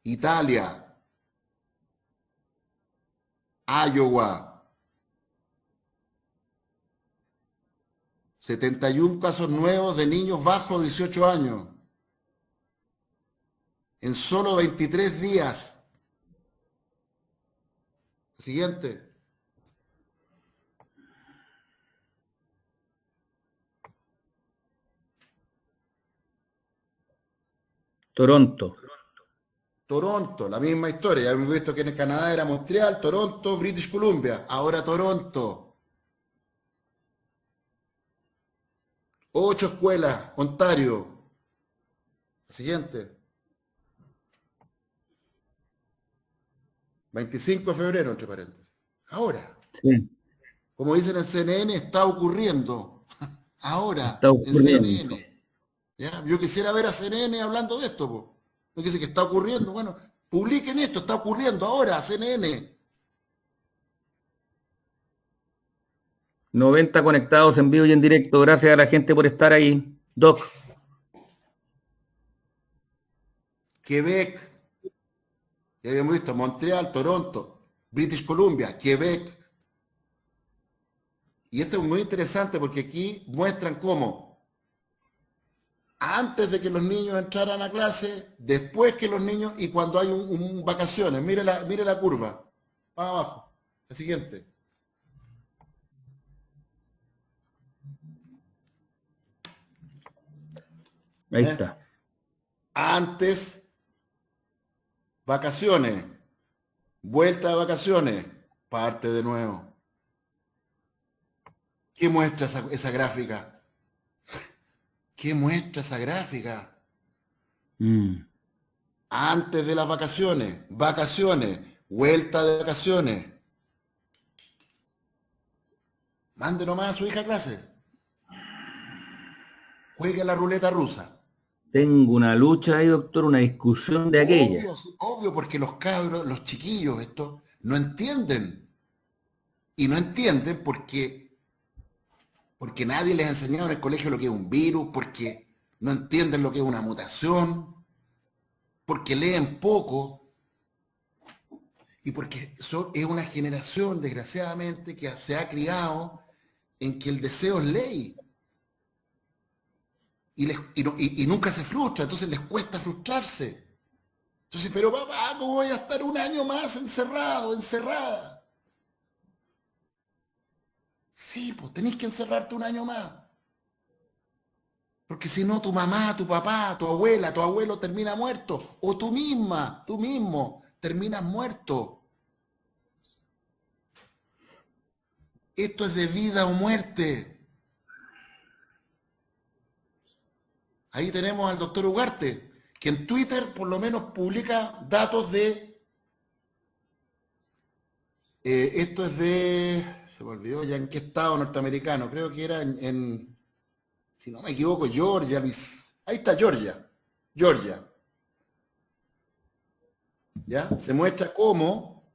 S2: Italia, Iowa, 71 casos nuevos de niños bajo 18 años. En solo 23 días. Siguiente.
S1: Toronto.
S2: Toronto, la misma historia. Ya hemos visto que en Canadá era Montreal, Toronto, British Columbia. Ahora Toronto. 8 escuelas, Ontario. Siguiente. 25 de febrero, entre paréntesis. Ahora,
S1: Sí,
S2: como dicen en CNN, está ocurriendo. Ahora,
S1: está
S2: en
S1: ocurriendo.
S2: CNN. ¿Ya? Yo quisiera ver a CNN hablando de esto, po. No dice que está ocurriendo. Bueno, publiquen esto, está ocurriendo ahora, CNN.
S1: 90 conectados en vivo y en directo. Gracias a la gente por estar ahí. Doc.
S2: Quebec, ya habíamos visto, Montreal, Toronto, British Columbia, Quebec. Y esto es muy interesante porque aquí muestran cómo antes de que los niños entraran a clase, después que los niños y cuando hay vacaciones. Mire la curva. Más abajo. La siguiente.
S1: Ahí
S2: ¿Eh?
S1: está.
S2: Antes, vacaciones. Vuelta de vacaciones. Parte de nuevo. ¿Qué muestra esa gráfica? ¿Qué muestra esa gráfica? Antes de las vacaciones, vuelta de vacaciones. Mande nomás a su hija a clase. Juegue a la ruleta rusa.
S1: Tengo una lucha ahí, doctor, una discusión de aquella.
S2: Obvio, sí, obvio, porque los cabros, los chiquillos, estos, no entienden. Y no entienden porque nadie les ha enseñado en el colegio lo que es un virus, porque no entienden lo que es una mutación, porque leen poco y porque es una generación, desgraciadamente, que se ha criado en que el deseo es ley. Y nunca se frustra, entonces les cuesta frustrarse. Entonces, pero papá, ¿cómo voy a estar un año más encerrado, encerrada? Sí, pues tenéis que encerrarte un año más. Porque si no, tu mamá, tu papá, tu abuela, tu abuelo termina muerto. O tú misma, tú mismo, terminas muerto. Esto es de vida o muerte. Ahí tenemos al doctor Ugarte, que en Twitter por lo menos publica datos de... esto es de... Se me olvidó ya en qué estado norteamericano. Creo que era si no me equivoco, Georgia, Luis. Ahí está Georgia. Georgia. ¿Ya? Se muestra cómo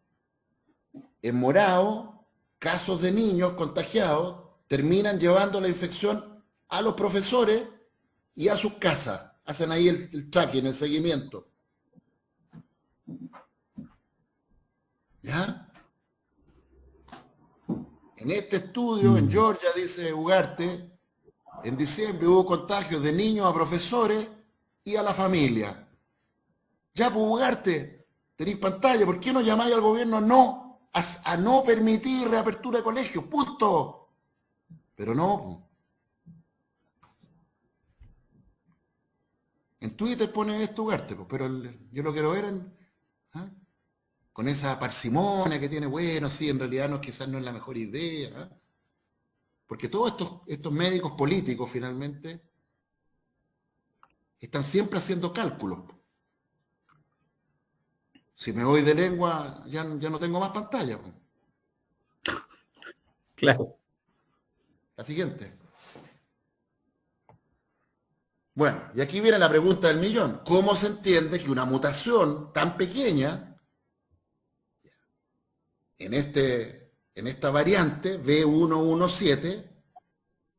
S2: en morado casos de niños contagiados terminan llevando la infección a los profesores y a sus casas. Hacen ahí el tracking, el seguimiento. ¿Ya? En este estudio, en Georgia, dice Ugarte, en diciembre hubo contagios de niños a profesores y a la familia. Ya, pues Ugarte, tenéis pantalla, ¿por qué no llamáis al gobierno a no permitir reapertura de colegios? Punto. Pero no, pues. En Twitter pone esto Ugarte, pues, pero yo lo quiero ver ¿ah? Con esa parsimonia que tiene, bueno, sí, en realidad quizás no es la mejor idea. ¿Ah? Porque todos estos médicos políticos finalmente están siempre haciendo cálculos. Si me voy de lengua, ya no tengo más pantalla. Pues.
S1: Claro.
S2: La siguiente. Bueno, y aquí viene la pregunta del millón. ¿Cómo se entiende que una mutación tan pequeña en esta variante B117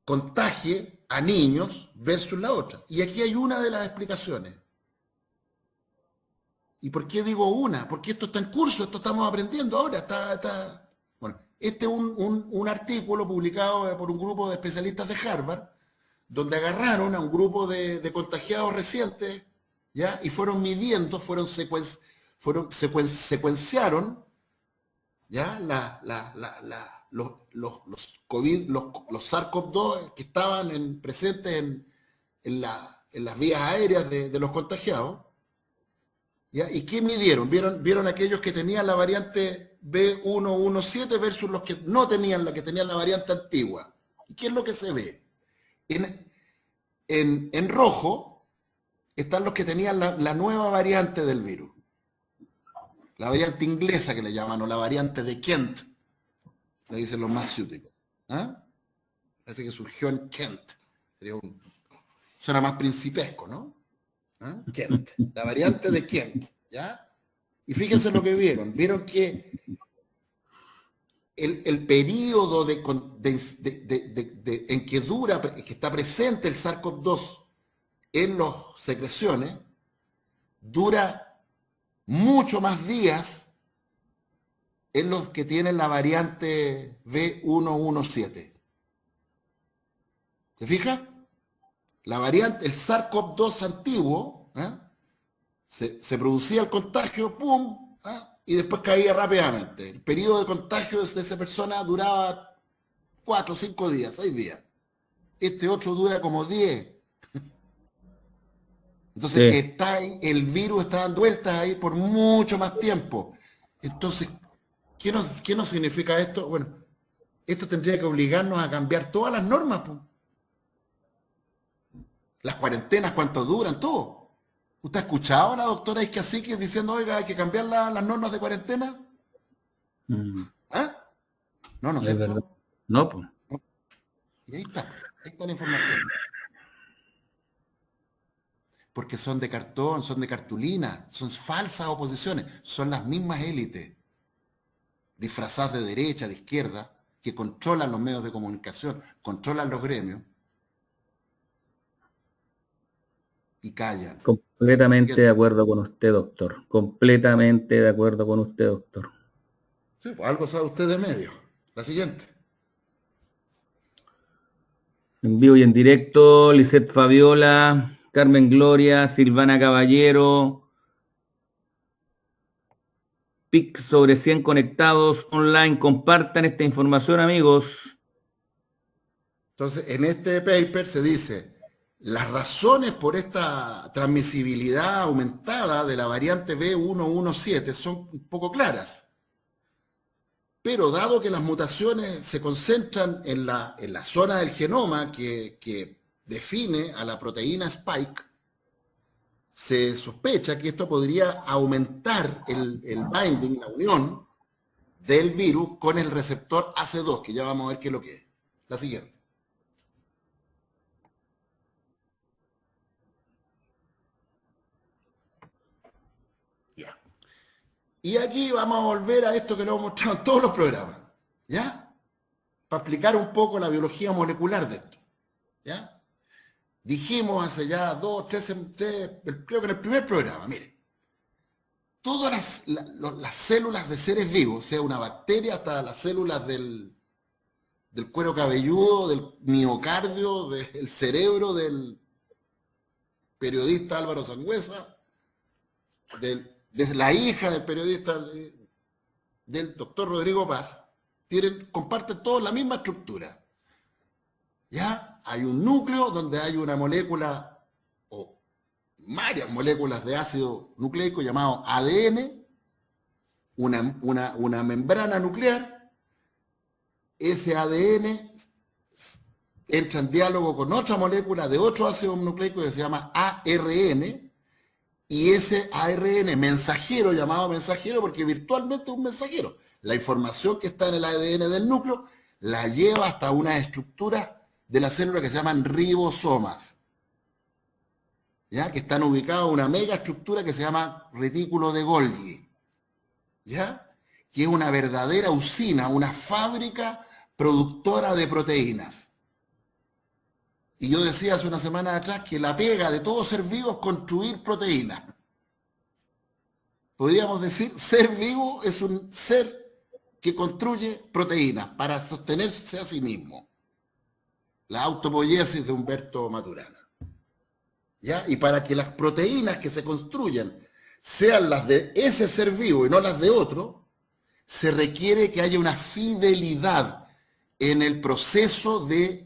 S2: contagie a niños versus la otra? Y aquí hay una de las explicaciones. ¿Y por qué digo una? Porque esto está en curso, esto estamos aprendiendo ahora. Bueno, Este es un artículo publicado por un grupo de especialistas de Harvard, donde agarraron a un grupo de contagiados recientes, ¿ya? Y fueron midiendo, secuenciaron, ¿ya? Los COVID, los SARS-CoV-2 que estaban presentes en las vías aéreas de los contagiados, ¿ya? ¿Y qué midieron? Vieron aquellos que tenían la variante B117 versus los que no tenían, la que tenían la variante antigua. ¿Y qué es lo que se ve? En rojo están los que tenían la nueva variante del virus. La variante inglesa que le llaman, o la variante de Kent, le dicen los más ciúticos. ¿Ah? Parece que surgió en Kent. Suena más principesco, ¿no? ¿Ah? Kent, la variante de Kent, ¿ya? Y fíjense lo que vieron. Vieron que el periodo en que dura, que está presente el SARS-CoV-2 en las secreciones, dura mucho más días en los que tienen la variante B117. ¿Se fija? La variante, el SARS-CoV-2 antiguo, se producía el contagio, ¡pum!, y después caía rápidamente. El periodo de contagio de esa persona duraba 4, 5 días, 6 días. Este otro dura como 10. Entonces,
S1: Sí.
S2: está ahí, el virus está dando vueltas ahí por mucho más tiempo. Entonces, ¿qué nos significa esto? Bueno, esto tendría que obligarnos a cambiar todas las normas, pues. Las cuarentenas, cuánto duran, todo. ¿Usted ha escuchado a la doctora Isquiasique diciendo, oiga, hay que cambiar las normas de cuarentena? ¿Ah? No, ¿no es
S1: Es verdad.
S2: cierto?
S1: No, pues.
S2: Y ahí está la información. Porque son de cartón, son de cartulina, son falsas oposiciones, son las mismas élites, disfrazadas de derecha, de izquierda, que controlan los medios de comunicación, controlan los gremios y callan.
S1: Completamente de acuerdo con usted, doctor. Completamente de acuerdo con usted, doctor.
S2: Sí, pues algo sabe usted de medios. La siguiente.
S1: En vivo y en directo, Lisette Fabiola, Carmen Gloria, Silvana Caballero, PIC sobre 100 conectados online. Compartan esta información, amigos.
S2: Entonces, en este paper se dice, las razones por esta transmisibilidad aumentada de la variante B117 son un poco claras. Pero dado que las mutaciones se concentran en la zona del genoma que define a la proteína Spike, se sospecha que esto podría aumentar el binding, la unión del virus con el receptor AC2, que ya vamos a ver qué es lo que es. La siguiente. Ya. Y aquí vamos a volver a esto que lo hemos mostrado en todos los programas, ¿ya? Para explicar un poco la biología molecular de esto, ¿ya? Dijimos hace ya 2, 3, creo que en el primer programa, mire, todas las células de seres vivos, sea una bacteria hasta las células del cuero cabelludo, del miocardio, del cerebro del periodista Álvaro Sangüesa, de la hija del periodista del doctor Rodrigo Paz, comparten todos la misma estructura. ¿Ya? Hay un núcleo donde hay una molécula o varias moléculas de ácido nucleico llamado ADN, una membrana nuclear. Ese ADN entra en diálogo con otra molécula de otro ácido nucleico que se llama ARN, y ese ARN mensajero, llamado mensajero porque virtualmente es un mensajero, la información que está en el ADN del núcleo la lleva hasta una estructura de la célula que se llaman ribosomas, ¿ya? Que están ubicados en una megaestructura que se llama retículo de Golgi, ¿ya? Que es una verdadera usina, una fábrica productora de proteínas. Y yo decía hace una semana atrás que la pega de todo ser vivo es construir proteínas. Podríamos decir, ser vivo es un ser que construye proteínas para sostenerse a sí mismo. La autopoiesis de Humberto Maturana. ¿Ya? Y para que las proteínas que se construyan sean las de ese ser vivo y no las de otro, se requiere que haya una fidelidad en el proceso de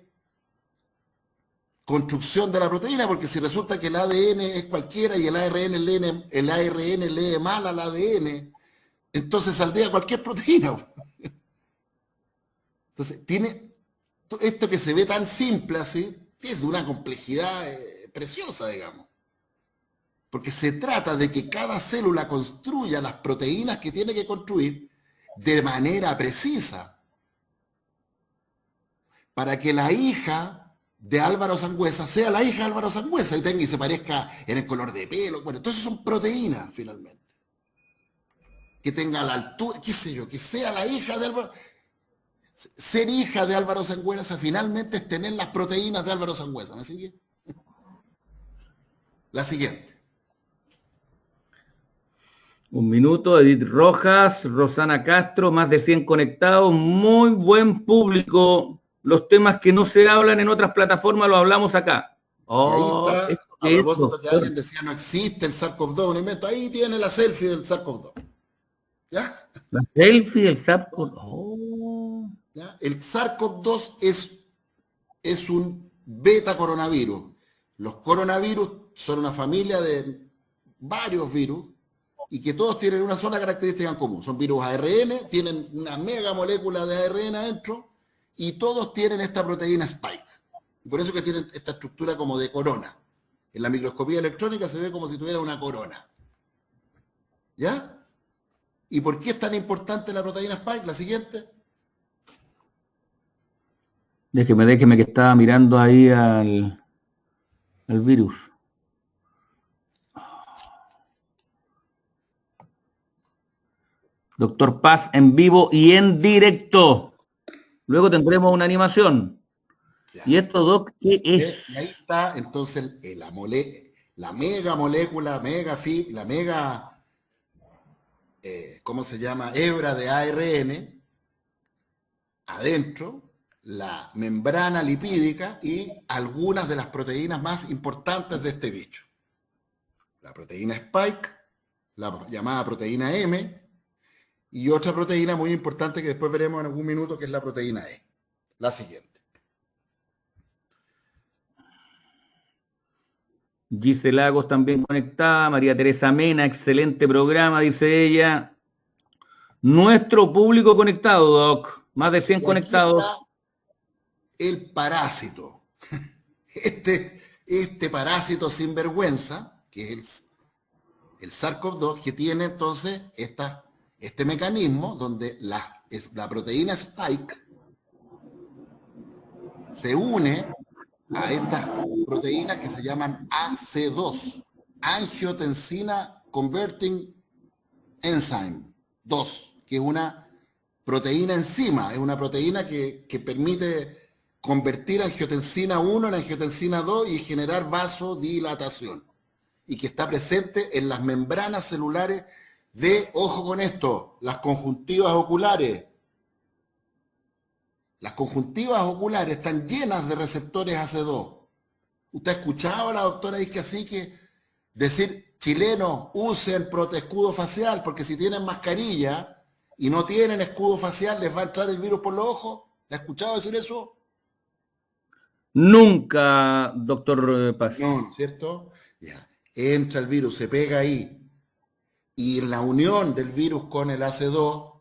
S2: construcción de la proteína, porque si resulta que el ADN es cualquiera y el ARN lee mal al ADN, entonces saldría cualquier proteína. Entonces, tiene esto que se ve tan simple así, es de una complejidad preciosa, digamos. Porque se trata de que cada célula construya las proteínas que tiene que construir de manera precisa, para que la hija de Álvaro Sangüesa sea la hija de Álvaro Sangüesa y se parezca en el color de pelo. Bueno, entonces son proteínas, finalmente. Que tenga la altura, qué sé yo, que sea la hija de Álvaro. Ser hija de Álvaro Sangüesa finalmente es tener las proteínas de Álvaro Sangüesa. ¿Me sigue? La siguiente.
S1: Un minuto, Edith Rojas, Rosana Castro, más de 100 conectados, muy buen público. Los temas que no se hablan en otras plataformas los hablamos acá.
S2: Oh, y ahí está, a propósito que alguien decía no existe el SARS-CoV-2, un invento, ahí tiene la selfie del SARS-CoV-2. ¿Ya?
S1: La selfie del SARS-CoV-2. Oh.
S2: ¿Ya? El SARS-CoV-2 es un beta coronavirus. Los coronavirus son una familia de varios virus y que todos tienen una sola característica en común. Son virus ARN, tienen una mega molécula de ARN adentro y todos tienen esta proteína Spike. Y por eso que tienen esta estructura como de corona. En la microscopía electrónica se ve como si tuviera una corona. ¿Ya? ¿Y por qué es tan importante la proteína Spike? La siguiente.
S1: Déjeme que estaba mirando ahí al virus. Doctor Paz en vivo y en directo. Luego tendremos una animación. Ya. ¿Y esto, Doc, qué es?
S2: Y ahí está, entonces, la mega molécula, la mega, ¿cómo se llama? Hebra de ARN, adentro, la membrana lipídica y algunas de las proteínas más importantes de este bicho. La proteína Spike, la llamada proteína M, y otra proteína muy importante que después veremos en algún minuto, que es la proteína E. La siguiente.
S1: Giselle Lagos también conectada, María Teresa Mena, excelente programa, dice ella. Nuestro público conectado, Doc, más de 100 conectados.
S2: El parásito, este parásito sinvergüenza, que es el SARS-CoV-2, que tiene entonces este mecanismo donde la proteína Spike se une a estas proteínas que se llaman AC2, Angiotensina Converting Enzyme 2, que es una proteína enzima, es una proteína que permite convertir angiotensina 1 en angiotensina 2 y generar vasodilatación, y que está presente en las membranas celulares de, ojo con esto, las conjuntivas oculares. Las conjuntivas oculares están llenas de receptores AC2. ¿Usted ha escuchado a la doctora Isquiasique decir, chilenos, usen escudo facial, porque si tienen mascarilla y no tienen escudo facial, les va a entrar el virus por los ojos? ¿Le ha escuchado decir eso?
S1: Nunca, doctor Paz.
S2: No, ¿cierto? Ya. Entra el virus, se pega ahí, y en la unión del virus con el AC2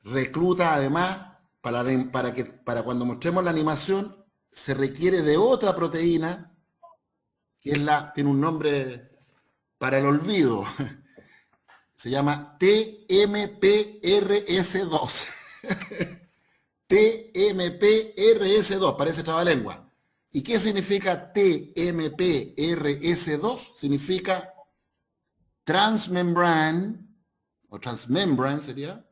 S2: recluta además, para cuando mostremos la animación, se requiere de otra proteína, que tiene un nombre para el olvido, se llama TMPRS2. TMPRS2, parece trabalengua. ¿Y qué significa TMPRS2? Significa transmembrane, o transmembrane sería,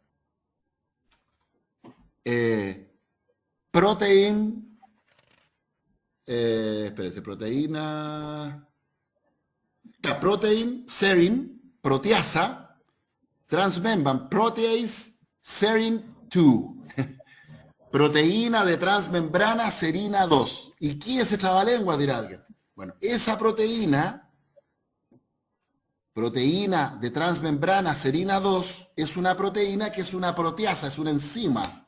S2: protein, protein, serine, proteasa, transmembrane protease Serine 2. Proteína de transmembrana serina 2. ¿Y qué es ese trabalengua, dirá alguien? Bueno, esa proteína de transmembrana serina 2, es una proteína que es una proteasa, es una enzima.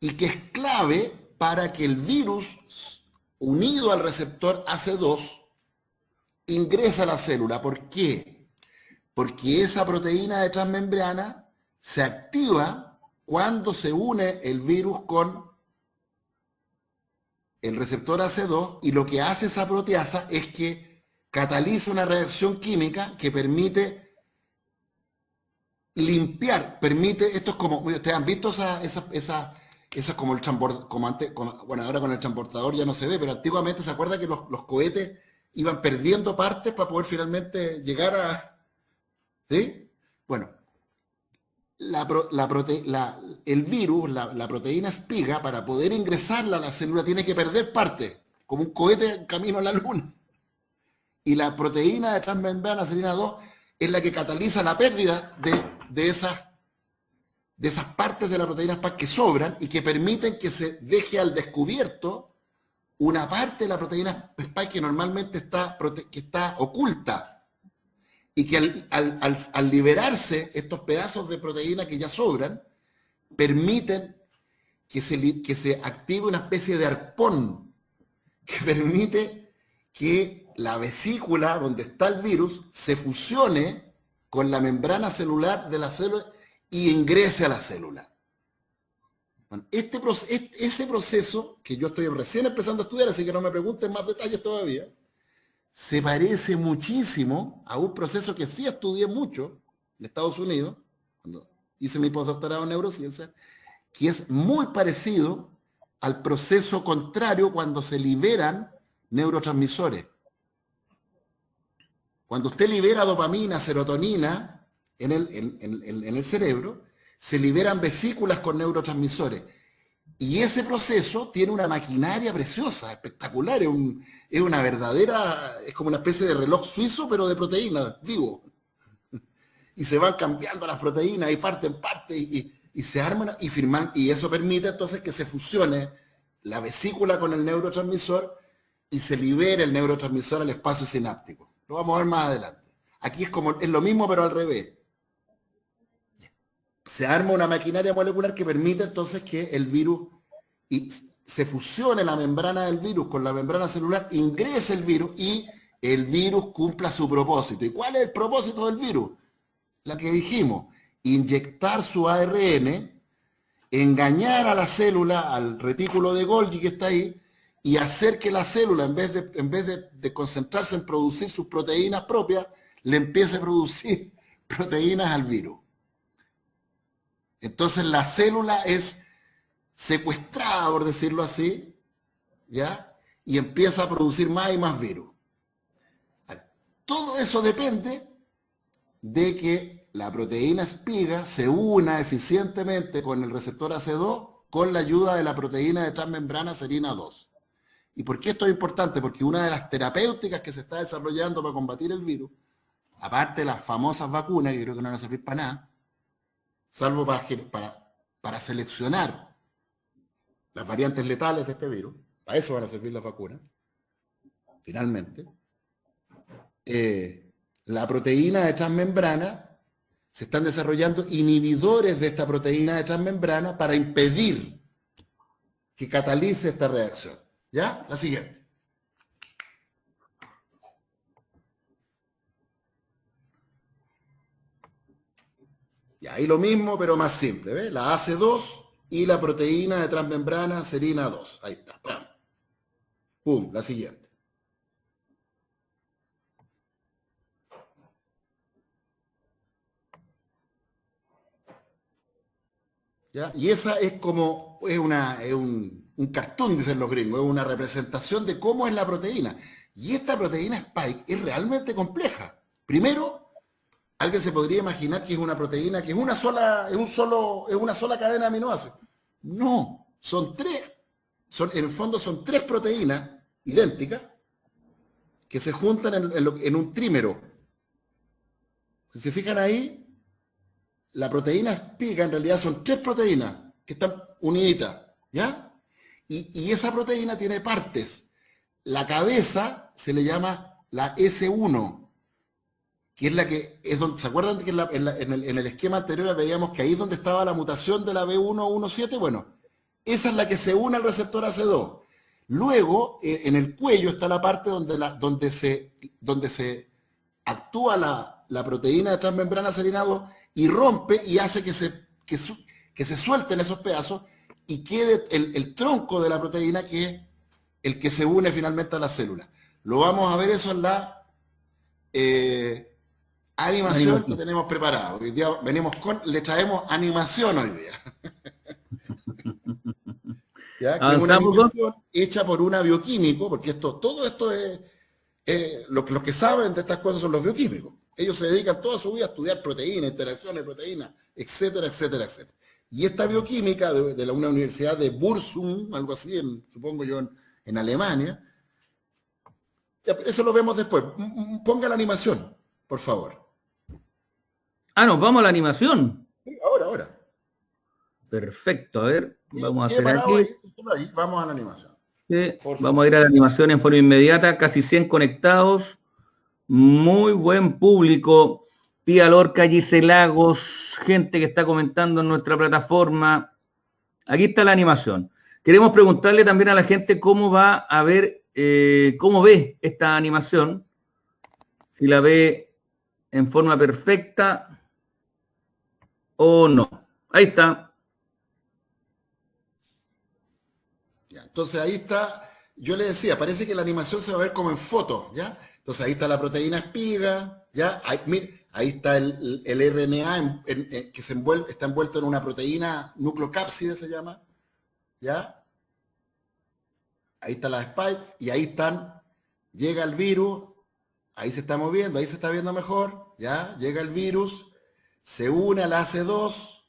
S2: Y que es clave para que el virus, unido al receptor AC2, ingrese a la célula. ¿Por qué? Porque esa proteína de transmembrana se activa cuando se une el virus con el receptor AC2, y lo que hace esa proteasa es que cataliza una reacción química que permite limpiar, esto es como, ustedes han visto esa como el transportador, como antes, bueno, ahora con el transportador ya no se ve, pero antiguamente se acuerda que los cohetes iban perdiendo partes para poder finalmente llegar a, ¿sí? Bueno, el virus, la proteína espiga, para poder ingresarla a la célula tiene que perder parte, como un cohete en camino a la luna. Y la proteína de transmembrana serina 2 es la que cataliza la pérdida de esas partes de la proteína Spike que sobran y que permiten que se deje al descubierto una parte de la proteína Spike que normalmente está oculta, y que al liberarse estos pedazos de proteína que ya sobran, permiten que se active una especie de arpón que permite que la vesícula donde está el virus se fusione con la membrana celular de la célula y ingrese a la célula. Bueno, ese proceso, que yo estoy recién empezando a estudiar, así que no me pregunten más detalles todavía, se parece muchísimo a un proceso que sí estudié mucho en Estados Unidos, cuando hice mi postdoctorado en neurociencia, que es muy parecido al proceso contrario cuando se liberan neurotransmisores. Cuando usted libera dopamina, serotonina en el cerebro, se liberan vesículas con neurotransmisores. Y ese proceso tiene una maquinaria preciosa, espectacular, es una verdadera, es como una especie de reloj suizo, pero de proteínas, vivo. Y se van cambiando las proteínas y parte en parte y se arman y firman, y eso permite entonces que se fusione la vesícula con el neurotransmisor y se libere el neurotransmisor al espacio sináptico. Lo vamos a ver más adelante. Aquí es lo mismo, pero al revés. Se arma una maquinaria molecular que permite entonces que el virus se fusione la membrana del virus con la membrana celular, ingrese el virus y el virus cumpla su propósito. ¿Y cuál es el propósito del virus? La que dijimos, inyectar su ARN, engañar a la célula, al retículo de Golgi que está ahí, y hacer que la célula, en vez de concentrarse en producir sus proteínas propias, le empiece a producir proteínas al virus. Entonces la célula es secuestrada, por decirlo así, ¿ya? Y empieza a producir más y más virus. Todo eso depende de que la proteína espiga se una eficientemente con el receptor AC2 con la ayuda de la proteína de transmembrana serina 2. ¿Y por qué esto es importante? Porque una de las terapéuticas que se está desarrollando para combatir el virus, aparte de las famosas vacunas, que creo que no van a servir para nada, salvo para seleccionar las variantes letales de este virus, para eso van a servir las vacunas, finalmente, la proteína de transmembrana, se están desarrollando inhibidores de esta proteína de transmembrana para impedir que catalice esta reacción. ¿Ya? La siguiente. Y ahí lo mismo, pero más simple, ¿ves? La AC2 y la proteína de transmembrana serina 2. Ahí está. Pum, la siguiente. ¿Ya? Y esa es como, es un cartoon, dicen los gringos, es una representación de cómo es la proteína. Y esta proteína Spike es realmente compleja. Primero, alguien se podría imaginar que es una proteína que es una sola cadena de aminoácidos. No, en el fondo son tres proteínas idénticas que se juntan en un trímero. Si se fijan ahí, la proteína espiga en realidad son 3 proteínas que están uniditas, ¿ya? Y esa proteína tiene partes. La cabeza se le llama la S1, que es la que es donde, ¿se acuerdan que en el esquema anterior veíamos que ahí es donde estaba la mutación de la B117? Bueno, esa es la que se une al receptor AC2. Luego, en el cuello está la parte donde se actúa la proteína de transmembrana serina 2 y rompe y hace que se suelten esos pedazos y quede el tronco de la proteína, que es el que se une finalmente a la célula. Lo vamos a ver eso en la animación que tenemos preparada. Hoy día le traemos animación hoy día. ¿Ya? Que es una animación hecha por una bioquímico, porque todo esto es, los que saben de estas cosas son los bioquímicos. Ellos se dedican toda su vida a estudiar proteínas, interacciones de proteínas, etcétera, etcétera, etcétera. Y esta bioquímica de una universidad de Bursum, algo así, supongo yo, en Alemania, eso lo vemos después. Ponga la animación, por favor.
S1: Nos vamos a la animación.
S2: Sí, ahora.
S1: Perfecto, a ver, vamos a hacer aquí.
S2: Ahí, vamos a la animación.
S1: Sí, vamos a ir a la animación en forma inmediata, casi 100 conectados, muy buen público, Pía Lorca, Giselagos, gente que está comentando en nuestra plataforma. Aquí está la animación. Queremos preguntarle también a la gente cómo va a ver, cómo ve esta animación, si la ve en forma perfecta o no. Ahí está.
S2: Entonces ahí está, yo le decía, parece que la animación se va a ver como en foto, ¿ya? Entonces ahí está la proteína espiga, ¿ya? Ahí está el RNA que está envuelto en una proteína nucleocápside, se llama, ¿ya? Ahí está la spike y ahí llega el virus, ahí se está moviendo, ahí se está viendo mejor, ¿ya? Llega el virus, se une a la AC2,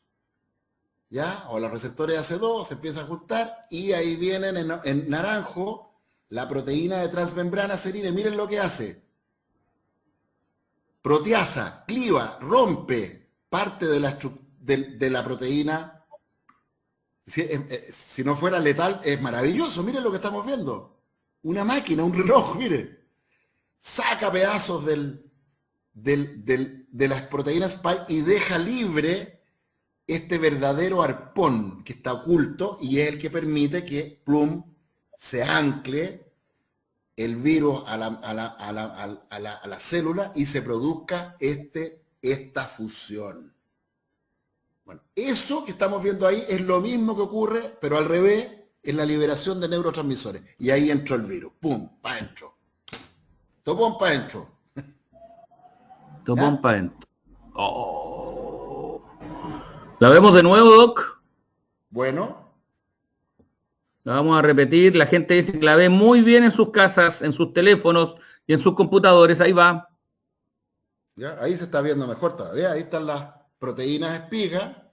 S2: ¿ya? O los receptores AC2, se empieza a ajustar y ahí vienen en naranjo la proteína de transmembrana serina. Miren lo que hace. Proteasa, cliva, rompe parte de la proteína. Si no fuera letal, es maravilloso. Miren lo que estamos viendo. Una máquina, un reloj, mire. Saca pedazos de las proteínas spike y deja libre este verdadero arpón que está oculto y es el que permite que, plum, se ancle el virus a la célula y se produzca esta fusión. Bueno, eso que estamos viendo ahí es lo mismo que ocurre, pero al revés, en la liberación de neurotransmisores. Y ahí entró el virus. ¡Pum! ¡Pa' dentro! ¡Topón pa' dentro!
S1: Topón pa' dentro. Oh. ¿La vemos de nuevo, Doc?
S2: Bueno.
S1: La vamos a repetir. La gente dice que la ve muy bien en sus casas, en sus teléfonos y en sus computadores. Ahí va.
S2: ¿Ya? Ahí se está viendo mejor todavía. Ahí están las proteínas espiga.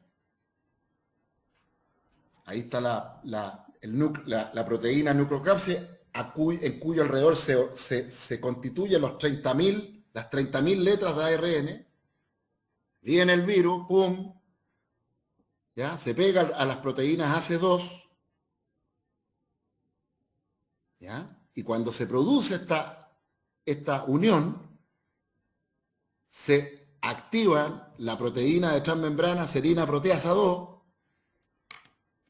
S2: Ahí está la proteína nucleocápside en cuyo alrededor se constituyen las 30.000 letras de ARN. Viene el virus, pum. ¿Ya? Se pega a las proteínas AC2. ¿Ya? Y cuando se produce esta unión, se activa la proteína de transmembrana serina proteasa 2,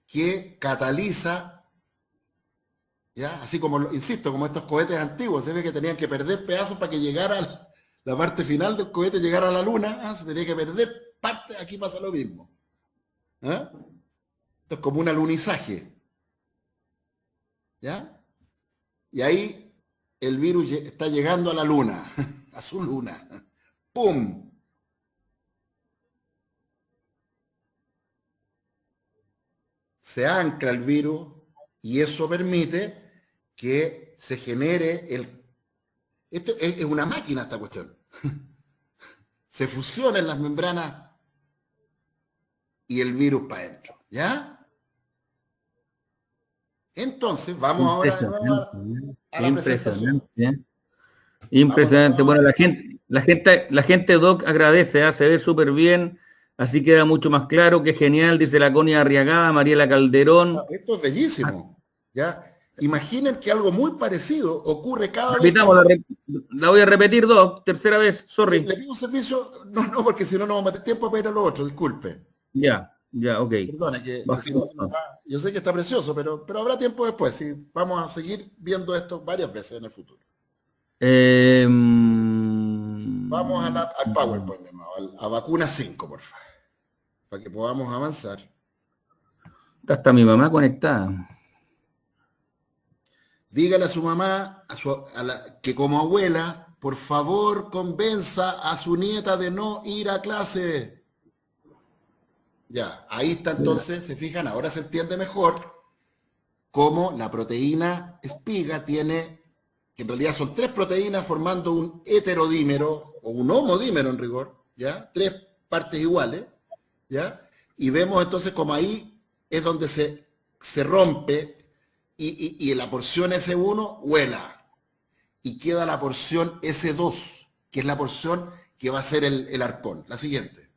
S2: que cataliza, ¿ya? Así como, insisto, como estos cohetes antiguos, se ve que tenían que perder pedazos para que llegara la parte final del cohete, llegara a la luna, se tenía que perder parte, aquí pasa lo mismo. Esto es como un alunizaje. ¿Ya? Y ahí el virus está llegando a la luna, a su luna. ¡Pum! Se ancla el virus y eso permite que se genere Esto es una máquina esta cuestión. Se fusionan las membranas y el virus para adentro. ¿Ya? Entonces, vamos ahora a la presentación.
S1: Impresionante. Bueno, la gente, Doc, agradece, se ve súper bien. Así queda mucho más claro, qué genial, dice la Connie Arriagada, Mariela Calderón.
S2: Esto es bellísimo. ¿Ya? Imaginen que algo muy parecido ocurre cada vez que
S1: Repitamos, la voy a repetir tercera vez, sorry.
S2: le pido un servicio, no, porque si no, no vamos a meter tiempo para ir a lo otro, disculpe.
S1: Ya, ok.
S2: Perdone, que si no se nos va. Yo sé que está precioso, pero habrá tiempo después. Sí, vamos a seguir viendo esto varias veces en el futuro. Vamos al PowerPoint de nuevo, a vacuna 5, por favor, para que podamos avanzar.
S1: Está mi mamá conectada.
S2: Dígale a su mamá, que como abuela, por favor, convenza a su nieta de no ir a clase. Ya, ahí está entonces, se fijan, ahora se entiende mejor cómo la proteína espiga tiene, que en realidad son 3 proteínas formando un heterodímero, o un homodímero en rigor, ¿ya? 3 partes iguales, ¿ya? Y vemos entonces como ahí es donde se rompe y en la porción S1 vuela. Y queda la porción S2, que es la porción que va a ser el arpón. La siguiente.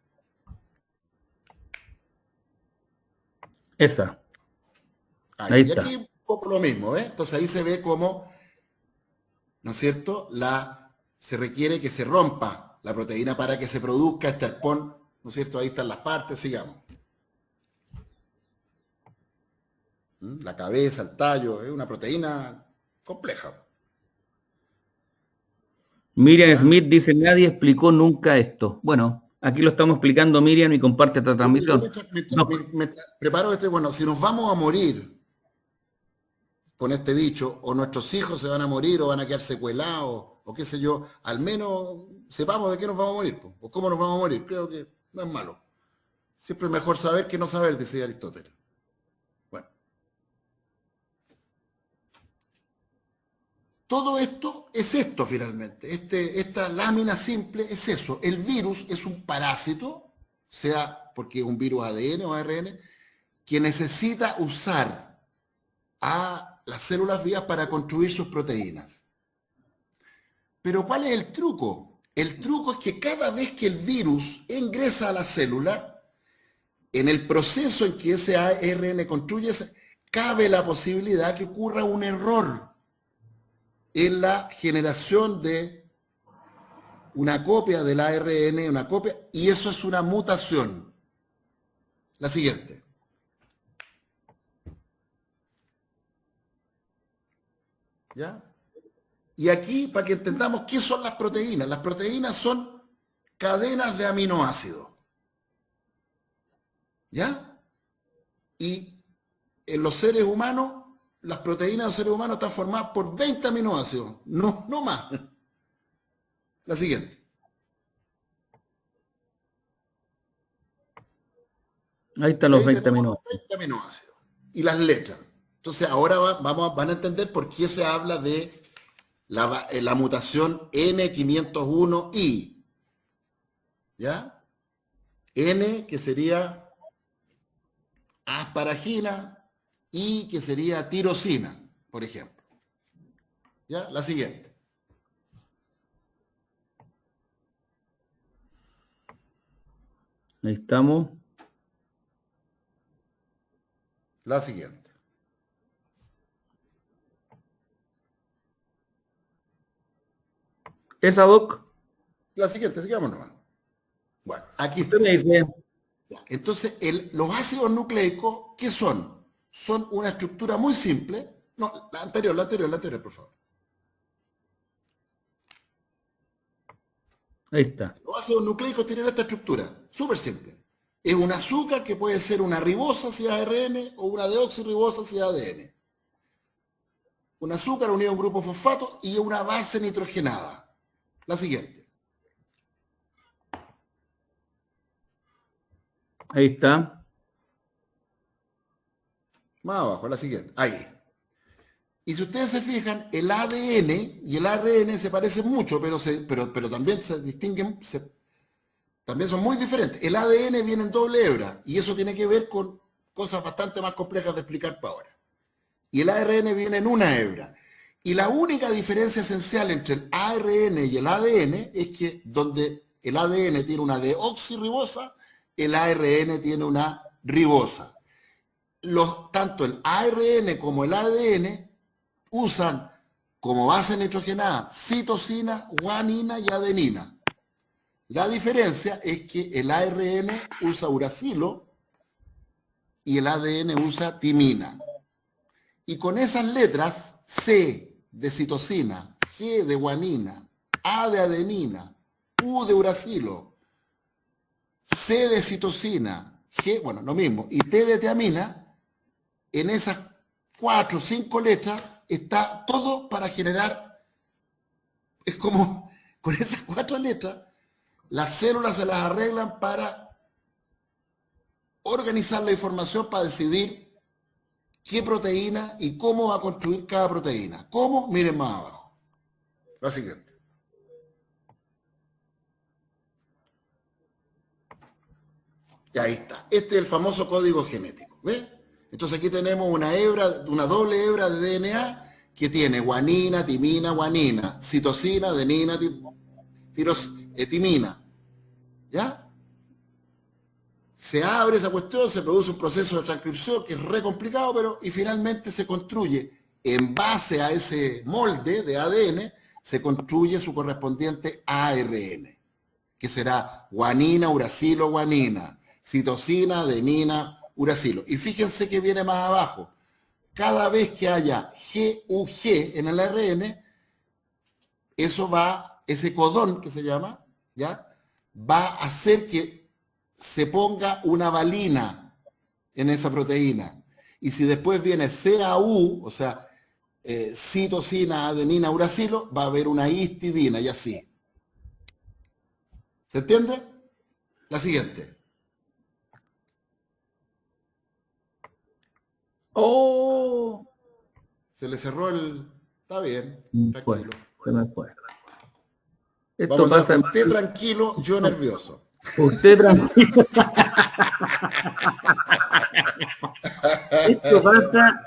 S1: Esa.
S2: Ahí y está. Aquí un poco lo mismo, ¿eh? Entonces ahí se ve cómo, ¿no es cierto? Se requiere que se rompa la proteína para que se produzca este arpón, ¿no es cierto? Ahí están las partes, sigamos. La cabeza, el tallo, es una proteína compleja.
S1: Miriam Smith dice, nadie explicó nunca esto. Bueno, aquí lo estamos explicando Miriam y comparte esta transmisión.
S2: Me preparo bueno, si nos vamos a morir con este bicho, o nuestros hijos se van a morir, o van a quedar secuelados, o qué sé yo, al menos sepamos de qué nos vamos a morir, o cómo nos vamos a morir. Creo que no es malo. Siempre es mejor saber que no saber, decía Aristóteles. Bueno. Todo esto es esto finalmente. Esta lámina simple es eso. El virus es un parásito, sea porque es un virus ADN o ARN, que necesita usar a las células vivas para construir sus proteínas. Pero ¿cuál es el truco? El truco es que cada vez que el virus ingresa a la célula, en el proceso en que ese ARN construye, cabe la posibilidad que ocurra un error en la generación de una copia del ARN, una copia, y eso es una mutación. La siguiente. ¿Ya? Y aquí, para que entendamos qué son las proteínas son cadenas de aminoácidos. ¿Ya? Y en los seres humanos, las proteínas de los seres humanos están formadas por 20 aminoácidos, no más. La siguiente.
S1: Ahí están los 20 aminoácidos.
S2: 20 aminoácidos. Y las letras. Entonces ahora van a entender por qué se habla de la mutación N501I. ¿Ya? N, que sería asparagina, I, que sería tirosina, por ejemplo. ¿Ya? La siguiente.
S1: Ahí estamos.
S2: La siguiente.
S1: ¿Esa, Doc?
S2: La siguiente, sigamos nomás. Bueno, aquí está.
S1: Usted me dice.
S2: Entonces, los ácidos nucleicos, ¿qué son? Son una estructura muy simple. No, la anterior, por favor.
S1: Ahí está.
S2: Los ácidos nucleicos tienen esta estructura, súper simple. Es un azúcar que puede ser una ribosa si es ARN o una deoxirribosa si es ADN. Un azúcar unido a un grupo fosfato y una base nitrogenada. La siguiente.
S1: Ahí está.
S2: Más abajo, la siguiente. Ahí. Y si ustedes se fijan, el ADN y el ARN se parecen mucho, pero también se distinguen, también son muy diferentes. El ADN viene en doble hebra y eso tiene que ver con cosas bastante más complejas de explicar para ahora. Y el ARN viene en una hebra. Y la única diferencia esencial entre el ARN y el ADN es que donde el ADN tiene una deoxirribosa, el ARN tiene una ribosa. Tanto el ARN como el ADN usan como base nitrogenada citosina, guanina y adenina. La diferencia es que el ARN usa uracilo y el ADN usa timina. Y con esas letras, C de citosina, G de guanina, A de adenina, U de uracilo, C de citosina, G, bueno, lo mismo, y T de tiamina, en esas 4 o 5 letras está todo para generar, es como con esas 4 letras, las células se las arreglan para organizar la información para decidir qué proteína y cómo va a construir cada proteína. ¿Cómo? Miren más abajo. La siguiente. Y ahí está. Este es el famoso código genético. ¿Ves? Entonces aquí tenemos una doble hebra de DNA que tiene guanina, timina, guanina, citosina, adenina, timina. ¿Ya? Se abre esa cuestión, se produce un proceso de transcripción que es re complicado, pero y finalmente se construye en base a ese molde de ADN, se construye su correspondiente ARN, que será guanina, uracilo, guanina, citosina, adenina, uracilo. Y fíjense que viene más abajo. Cada vez que haya GUG en el ARN, eso va, ese codón que se llama, ¿ya? Va a hacer que se ponga una valina en esa proteína. Y si después viene CAU, o sea, citosina, adenina, uracilo, va a haber una histidina y así. ¿Se entiende? La siguiente.
S1: ¡Oh!
S2: Se le cerró el... Está bien,
S1: Pues,
S2: tranquilo.
S1: se me fue. Esto
S2: Vamos a
S1: pasa.
S2: usted tranquilo, yo nervioso.
S1: Usted tranquilo. Esto pasa,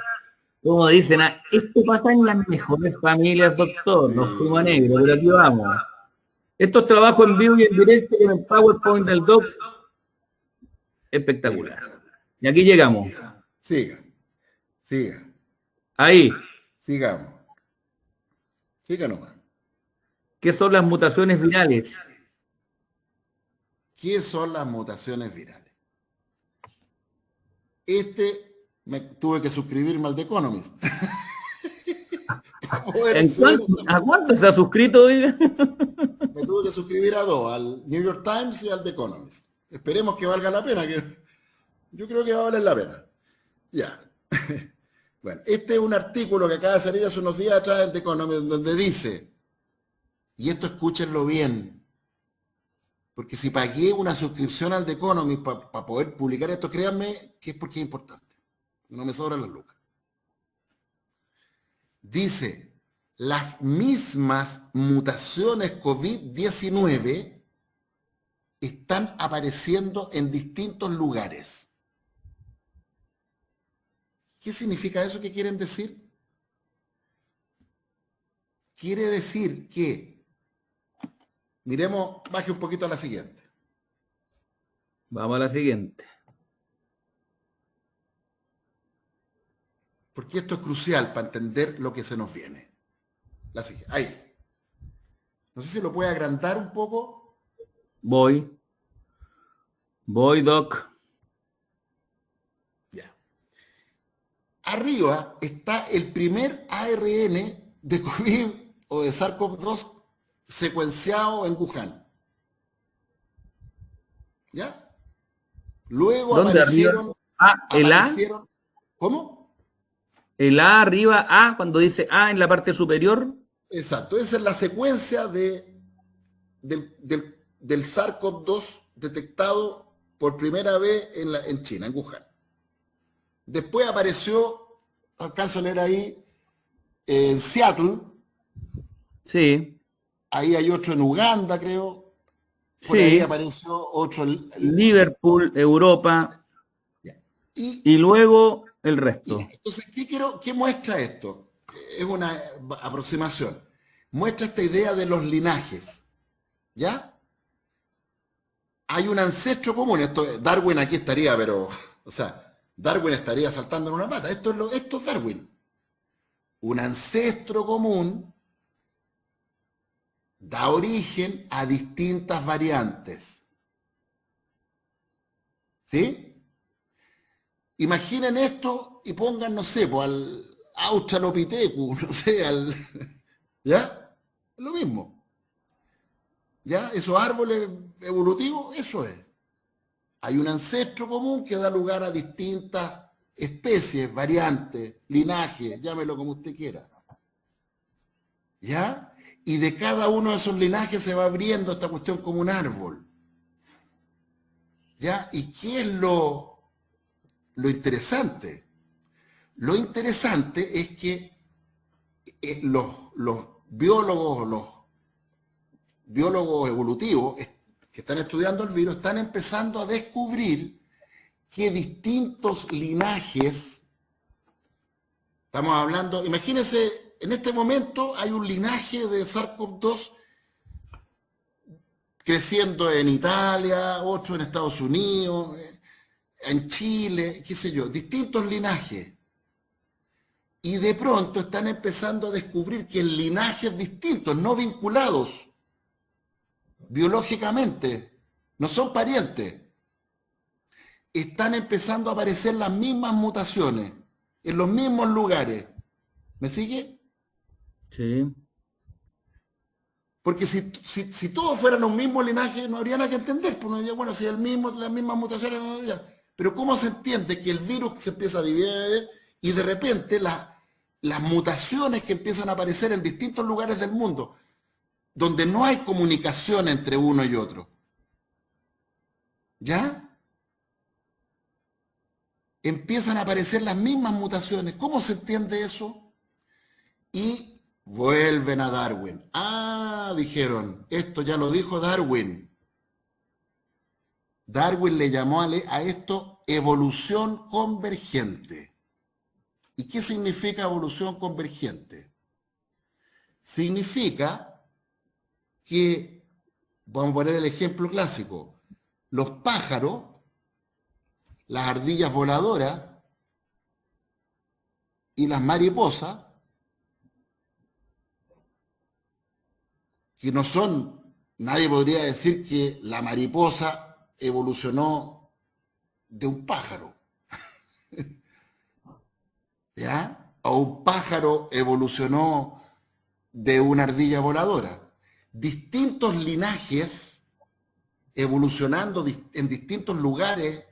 S1: como dicen, esto pasa en las mejores familias, doctor. Nos fuimos a negro, pero aquí vamos. Estos trabajos en vivo y en directo con el PowerPoint del doc, espectacular. Y aquí llegamos.
S2: Siga, siga,
S1: Ahí.
S2: sigamos. Siga nomás.
S1: ¿Qué son las mutaciones virales?
S2: ¿Qué son las mutaciones virales? Me tuve que suscribirme al The Economist. Para poder acceder
S1: ¿A cuánto se ha suscrito?
S2: Me tuve que suscribir a dos, al New York Times y al The Economist. Esperemos que valga la pena, que yo creo que va a valer la pena. Ya. Bueno, este es un artículo que acaba de salir hace unos días atrás en The Economist, donde dice, y esto escúchenlo bien, porque si pagué una suscripción al The Economist para poder publicar esto, créanme que es porque es importante. No me sobran las lucas. Dice, las mismas mutaciones COVID-19 están apareciendo en distintos lugares. ¿Qué significa eso? ¿Qué quieren decir? Quiere decir que, miremos, baje un poquito a la siguiente.
S1: Vamos a la siguiente.
S2: Porque esto es crucial para entender lo que se nos viene. La siguiente, ahí. No sé si lo puede agrandar un poco.
S1: Voy, Doc.
S2: Ya. Arriba está el primer ARN de COVID o de SARS-CoV-2 secuenciado en Wuhan. ¿Ya? Luego
S1: ¿Dónde
S2: aparecieron...
S1: ¿El A?
S2: ¿Cómo?
S1: El A arriba, A, cuando dice A en la parte superior.
S2: Exacto, esa es la secuencia del SARS-CoV-2 detectado por primera vez en China, en Wuhan. Después apareció, alcanzo a leer ahí, en Seattle.
S1: Sí.
S2: Ahí hay otro en Uganda, creo. Por
S1: sí.
S2: ahí apareció otro en
S1: Liverpool, Europa. Y luego el resto.
S2: Entonces, ¿qué muestra esto? Es una aproximación. Muestra esta idea de los linajes. ¿Ya? hay un ancestro común. Darwin aquí estaría, pero, o sea, Darwin estaría saltando en una pata. Esto es Darwin. Un ancestro común da origen a distintas variantes. ¿Sí? Imaginen esto y pongan, no sé, pues, al Australopithecus, no sé, ¿ya? Es lo mismo. ¿Ya? Esos árboles evolutivos, eso es. Hay un ancestro común que da lugar a distintas especies, variantes, linajes, llámelo como usted quiera. ¿Ya? Y de cada uno de esos linajes se va abriendo esta cuestión como un árbol. ¿Ya? ¿Y qué es lo interesante? Lo interesante es que los biólogos evolutivos que están estudiando el virus están empezando a descubrir que distintos linajes, estamos hablando, imagínense, en este momento hay un linaje de SARS-CoV-2 creciendo en Italia, otro en Estados Unidos, en Chile, qué sé yo, distintos linajes. Y de pronto están empezando a descubrir que en linajes distintos, no vinculados biológicamente, no son parientes, están empezando a aparecer las mismas mutaciones, en los mismos lugares. ¿Me sigue?
S1: Sí.
S2: Porque si todos fueran un mismo linaje, no habría nada que entender. Pues uno diría, bueno, si es el mismo, las mismas mutaciones, no habría. Pero ¿cómo se entiende que el virus se empieza a dividir y de repente las mutaciones que empiezan a aparecer en distintos lugares del mundo, donde no hay comunicación entre uno y otro? ¿Ya? Empiezan a aparecer las mismas mutaciones. ¿Cómo se entiende eso? Y vuelven a Darwin. Ah, dijeron, esto ya lo dijo Darwin. Darwin le llamó a esto evolución convergente. ¿Y qué significa evolución convergente? Significa que, vamos a poner el ejemplo clásico, los pájaros, las ardillas voladoras y las mariposas, que no son, nadie podría decir que la mariposa evolucionó de un pájaro, ¿ya? O un pájaro evolucionó de una ardilla voladora. Distintos linajes evolucionando en distintos lugares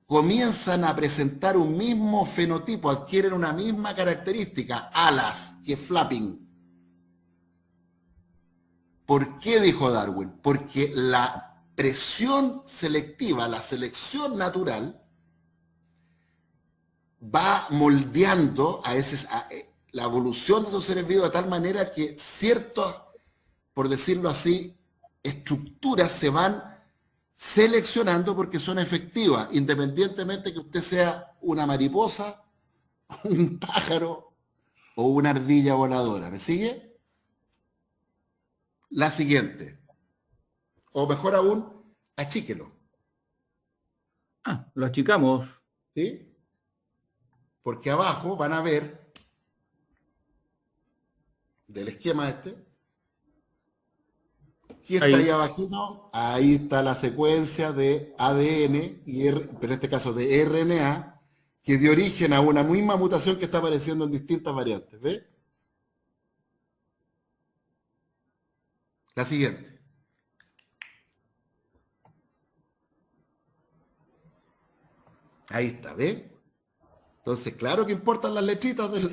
S2: comienzan a presentar un mismo fenotipo, adquieren una misma característica, alas, que flapping. ¿Por qué dijo Darwin? Porque la presión selectiva, la selección natural, va moldeando la evolución de esos seres vivos de tal manera que ciertas, por decirlo así, estructuras se van seleccionando porque son efectivas, independientemente que usted sea una mariposa, un pájaro o una ardilla voladora. ¿Me sigue? La siguiente, o mejor aún, achíquelo.
S1: Ah, lo achicamos.
S2: ¿Sí? Porque abajo van a ver del esquema este, ¿qué está ahí
S1: Ahí.
S2: abajito? Ahí está la secuencia de ADN, pero en este caso de RNA, que dio origen a una misma mutación que está apareciendo en distintas variantes. ¿Ve? La siguiente. Ahí está, ¿ve? Entonces, claro que importan las letritas del...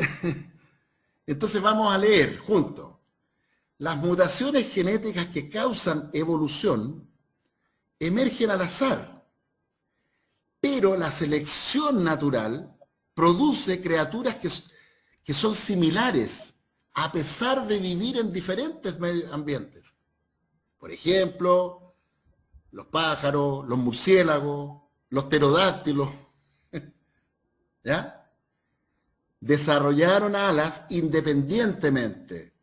S2: Entonces vamos a leer juntos. Las mutaciones genéticas que causan evolución emergen al azar, pero la selección natural produce criaturas que son similares a pesar de vivir en diferentes ambientes. Por ejemplo, los pájaros, los murciélagos, los pterodáctilos, ¿ya? Desarrollaron alas independientemente.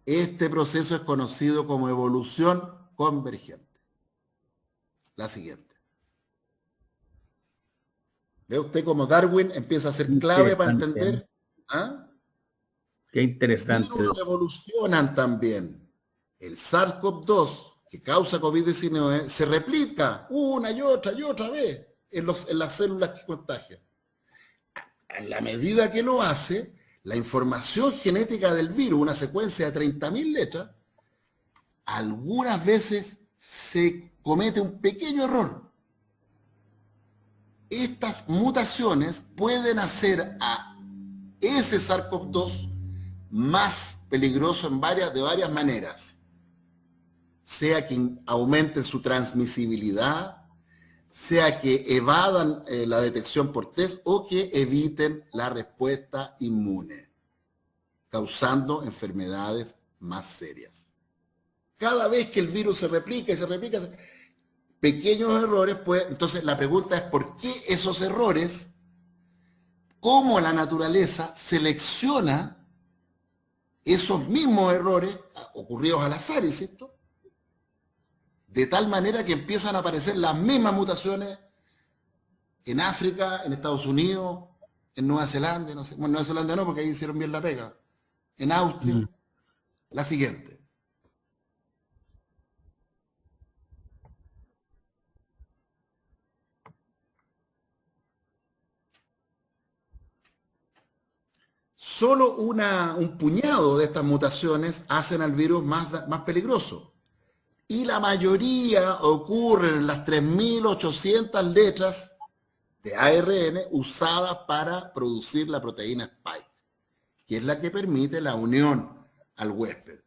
S2: Este proceso es conocido como evolución convergente. La siguiente. ¿Ve usted cómo Darwin empieza a ser clave para entender? ¿Ah?
S1: Qué interesante.
S2: Virus evolucionan también. El SARS-CoV-2, que causa COVID-19, se replica una y otra vez en las células que contagian. A la medida que lo hace, la información genética del virus, una secuencia de 30.000 letras, algunas veces se comete un pequeño error. Estas mutaciones pueden hacer a ese SARS-CoV-2 más peligroso de varias maneras. Sea que aumenten su transmisibilidad, sea que evadan la detección por test o que eviten la respuesta inmune, causando enfermedades más serias. Cada vez que el virus se replica y se replica, pequeños errores, pues, entonces la pregunta es ¿por qué esos errores? ¿Cómo la naturaleza selecciona esos mismos errores ocurridos al azar, ¿cierto? De tal manera que empiezan a aparecer las mismas mutaciones en África, en Estados Unidos, en Nueva Zelanda, no sé, bueno, Nueva Zelanda no, porque ahí hicieron bien la pega, en Austria. La siguiente. Solo un puñado de estas mutaciones hacen al virus más peligroso. Y la mayoría ocurren en las 3.800 letras de ARN usadas para producir la proteína Spike, que es la que permite la unión al huésped.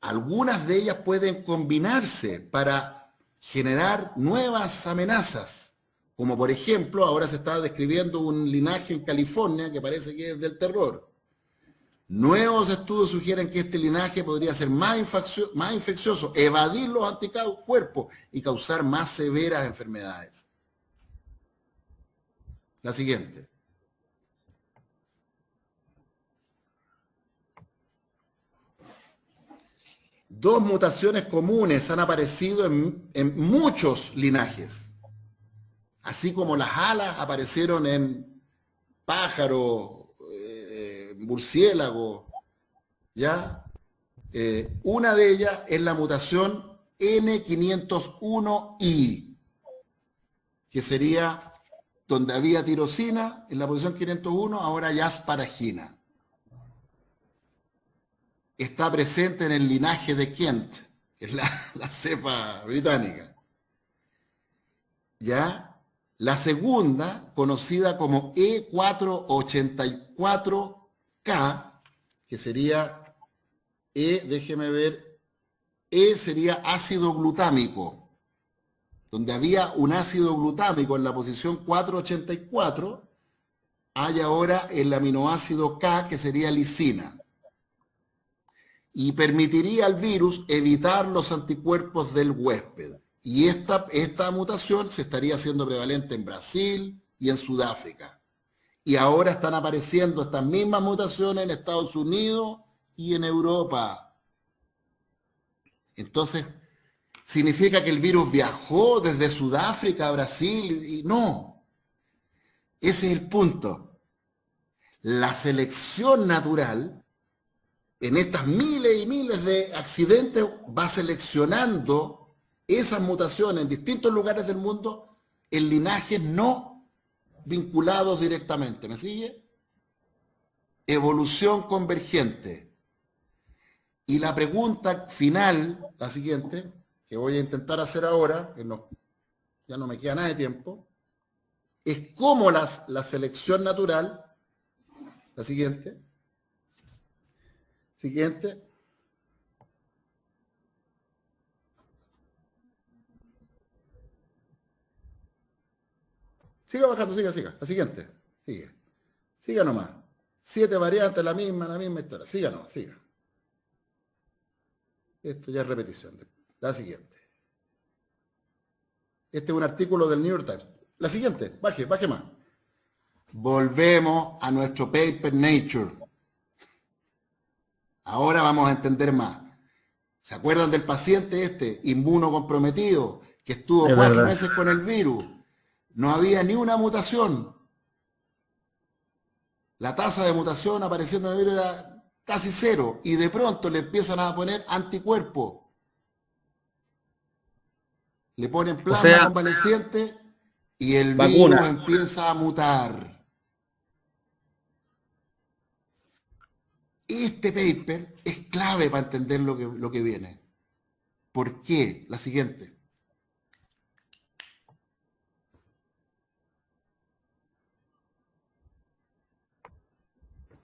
S2: Algunas de ellas pueden combinarse para generar nuevas amenazas, como por ejemplo, ahora se está describiendo un linaje en California que parece que es del terror. Nuevos estudios sugieren que este linaje podría ser más infeccioso, evadir los anticuerpos y causar más severas enfermedades. La siguiente. Dos mutaciones comunes han aparecido en muchos linajes, así como las alas aparecieron en pájaros, murciélago, ¿ya? Una de ellas es la mutación N501I, que sería donde había tirosina, en la posición 501, ahora hay asparagina. Está presente en el linaje de Kent, que es la cepa británica. ¿Ya? La segunda, conocida como E484K, que sería déjeme ver, sería ácido glutámico, donde había un ácido glutámico en la posición 484, hay ahora el aminoácido K, que sería lisina, y permitiría al virus evitar los anticuerpos del huésped. Y esta mutación se estaría haciendo prevalente en Brasil y en Sudáfrica. Y ahora están apareciendo estas mismas mutaciones en Estados Unidos y en Europa. Entonces, ¿significa que el virus viajó desde Sudáfrica a Brasil? Y no. Ese es el punto. La selección natural, en estas miles y miles de accidentes, va seleccionando esas mutaciones en distintos lugares del mundo en linajes no vinculados directamente. ¿Me sigue? Evolución convergente. Y la pregunta final, la siguiente, que voy a intentar hacer ahora, que ya no me queda nada de tiempo, es cómo la selección natural, la siguiente, siga bajando, siga, la siguiente, siga nomás, 7 variantes, la misma historia, siga nomás, siga. Esto ya es repetición. La siguiente. Este es un artículo del New York Times. La siguiente, baje más. Volvemos a nuestro paper Nature. Ahora vamos a entender más. ¿Se acuerdan del paciente este, inmunocomprometido, que estuvo
S1: Es
S2: 4
S1: verdad.
S2: meses con el virus? No había ni una mutación. La tasa de mutación apareciendo en el virus era casi cero y de pronto le empiezan a poner anticuerpos. Le ponen
S1: O
S2: plasma
S1: sea,
S2: convaleciente y el
S1: vacuna.
S2: virus empieza a mutar. Este paper es clave para entender lo que viene. ¿Por qué? La siguiente.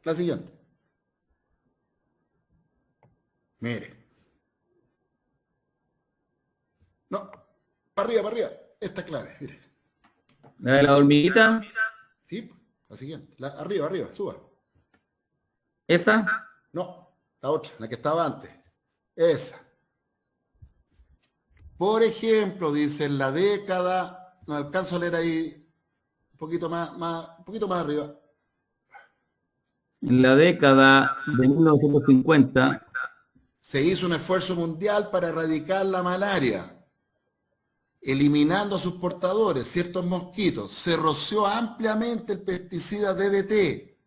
S2: La siguiente. Mire. No, para arriba, para arriba. Esta es clave, mire.
S1: La de la hormiguita,
S2: ¿Sí? La siguiente. Arriba, arriba, suba.
S1: esa.
S2: No, la otra, la que estaba antes. Esa. Por ejemplo, dice en la década, no alcanzo a leer ahí un poquito más arriba.
S1: En la década de 1950,
S2: Se hizo un esfuerzo mundial para erradicar la malaria, eliminando a sus portadores, ciertos mosquitos. Se roció ampliamente el pesticida DDT.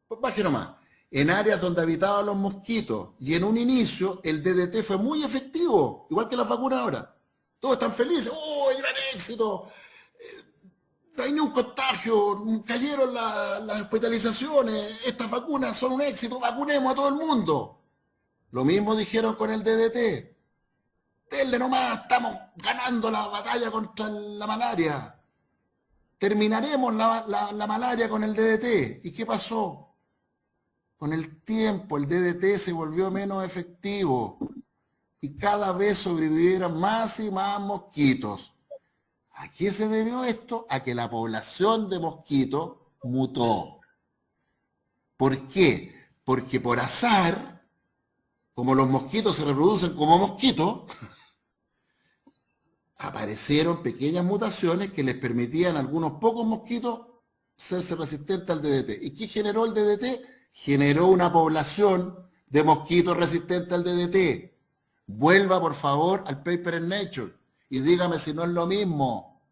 S2: Pues baje nomás. En áreas donde habitaban los mosquitos. Y en un inicio el DDT fue muy efectivo, igual que las vacunas ahora. Todos están felices. ¡Oh, gran éxito! No hay ni un contagio, cayeron las hospitalizaciones, estas vacunas son un éxito, vacunemos a todo el mundo. Lo mismo dijeron con el DDT. Denle nomás, estamos ganando la batalla contra la malaria. Terminaremos la malaria con el DDT. ¿Y qué pasó? Con el tiempo el DDT se volvió menos efectivo y cada vez sobrevivieron más y más mosquitos. ¿A qué se debió esto? A que la población de mosquitos mutó. ¿Por qué? Porque por azar, como los mosquitos se reproducen como mosquitos, aparecieron pequeñas mutaciones que les permitían a algunos pocos mosquitos serse resistentes al DDT. ¿Y qué generó el DDT? Generó una población de mosquitos resistentes al DDT. Vuelva por favor al paper en Nature y dígame si no es lo mismo.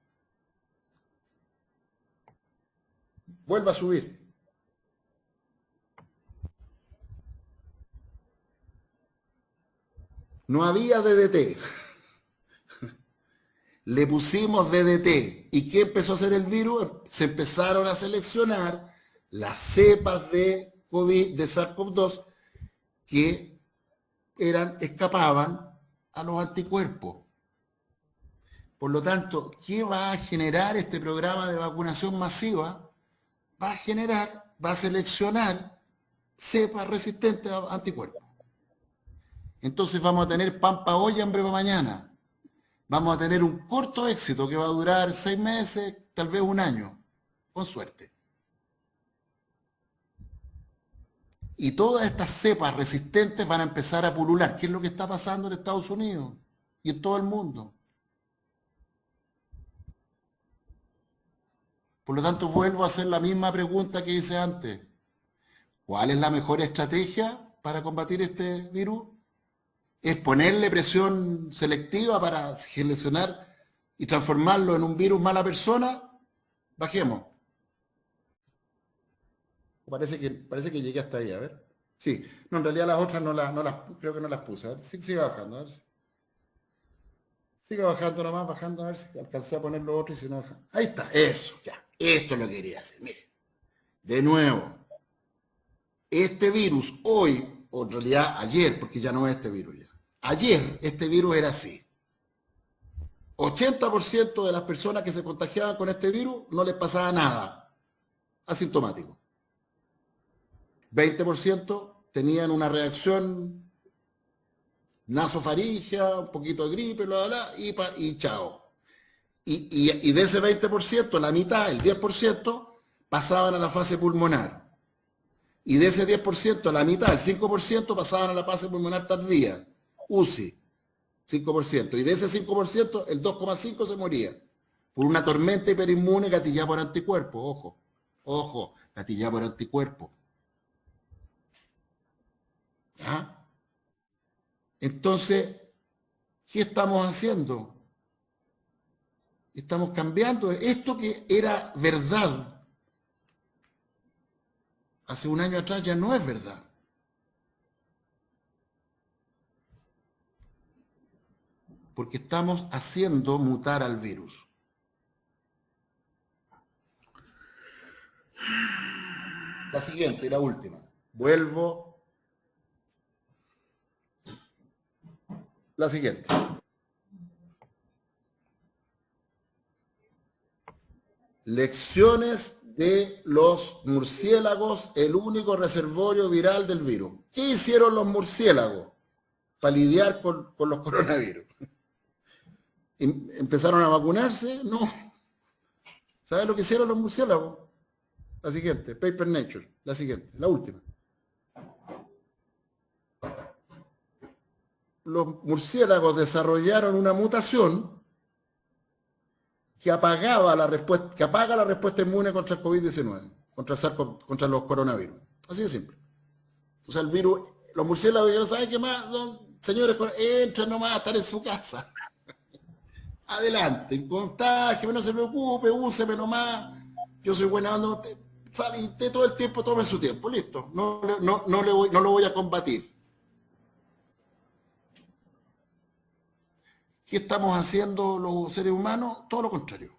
S2: Vuelva a subir. No había DDT. Le pusimos DDT. ¿Y qué empezó a hacer el virus? Se empezaron a seleccionar las cepas de COVID, de SARS-CoV-2, que escapaban a los anticuerpos. Por lo tanto, ¿qué va a generar este programa de vacunación masiva? Va a seleccionar cepas resistentes a anticuerpos. Entonces vamos a tener pan para hoy y hambre para mañana. Vamos a tener un corto éxito que va a durar 6 meses, tal vez un año, con suerte. Y todas estas cepas resistentes van a empezar a pulular. ¿Qué es lo que está pasando en Estados Unidos y en todo el mundo? Por lo tanto, vuelvo a hacer la misma pregunta que hice antes. ¿Cuál es la mejor estrategia para combatir este virus? ¿Es ponerle presión selectiva para seleccionar y transformarlo en un virus mala persona? Bajemos. Parece que llegué hasta ahí, a ver. Sí, no, en realidad las otras creo que no las puse. A ver, siga bajando, a ver. Siga bajando nomás, bajando, a ver si alcancé a poner lo otro y si no. Ahí está, eso, ya. Esto es lo que quería hacer. Mire, de nuevo, este virus hoy, o en realidad ayer, porque ya no es este virus ya. Ayer este virus era así. 80% de las personas que se contagiaban con este virus no les pasaba nada, asintomático. 20% tenían una reacción nasofaringia, un poquito de gripe, bla, bla, bla, y chao. Y de ese 20%, la mitad, el 10%, pasaban a la fase pulmonar. Y de ese 10%, la mitad, el 5%, pasaban a la fase pulmonar tardía, UCI, 5%. Y de ese 5%, el 2,5% se moría por una tormenta hiperinmune gatillada por anticuerpos. Ojo, gatillada por anticuerpos. ¿Ya? Entonces, ¿qué estamos haciendo? Estamos cambiando. Esto que era verdad hace un año atrás ya no es verdad. Porque estamos haciendo mutar al virus. La siguiente y la última. Vuelvo. La siguiente. Lecciones de los murciélagos, el único reservorio viral del virus. ¿Qué hicieron los murciélagos para lidiar con los coronavirus? ¿Empezaron a vacunarse? No. ¿Sabes lo que hicieron los murciélagos? La siguiente, Paper Nature. La siguiente, la última. Los murciélagos desarrollaron una mutación que apagaba la respuesta, que apaga la respuesta inmune contra el COVID-19, contra los coronavirus. Así de simple. O sea, el virus, los murciélagos ya no saben qué más, no, señores, entren nomás a estar en su casa. Adelante, contágeme, no se preocupe, úseme nomás. Yo soy buena onda, salite todo el tiempo, tome su tiempo, listo. No lo voy a combatir. ¿Qué estamos haciendo los seres humanos? Todo lo contrario.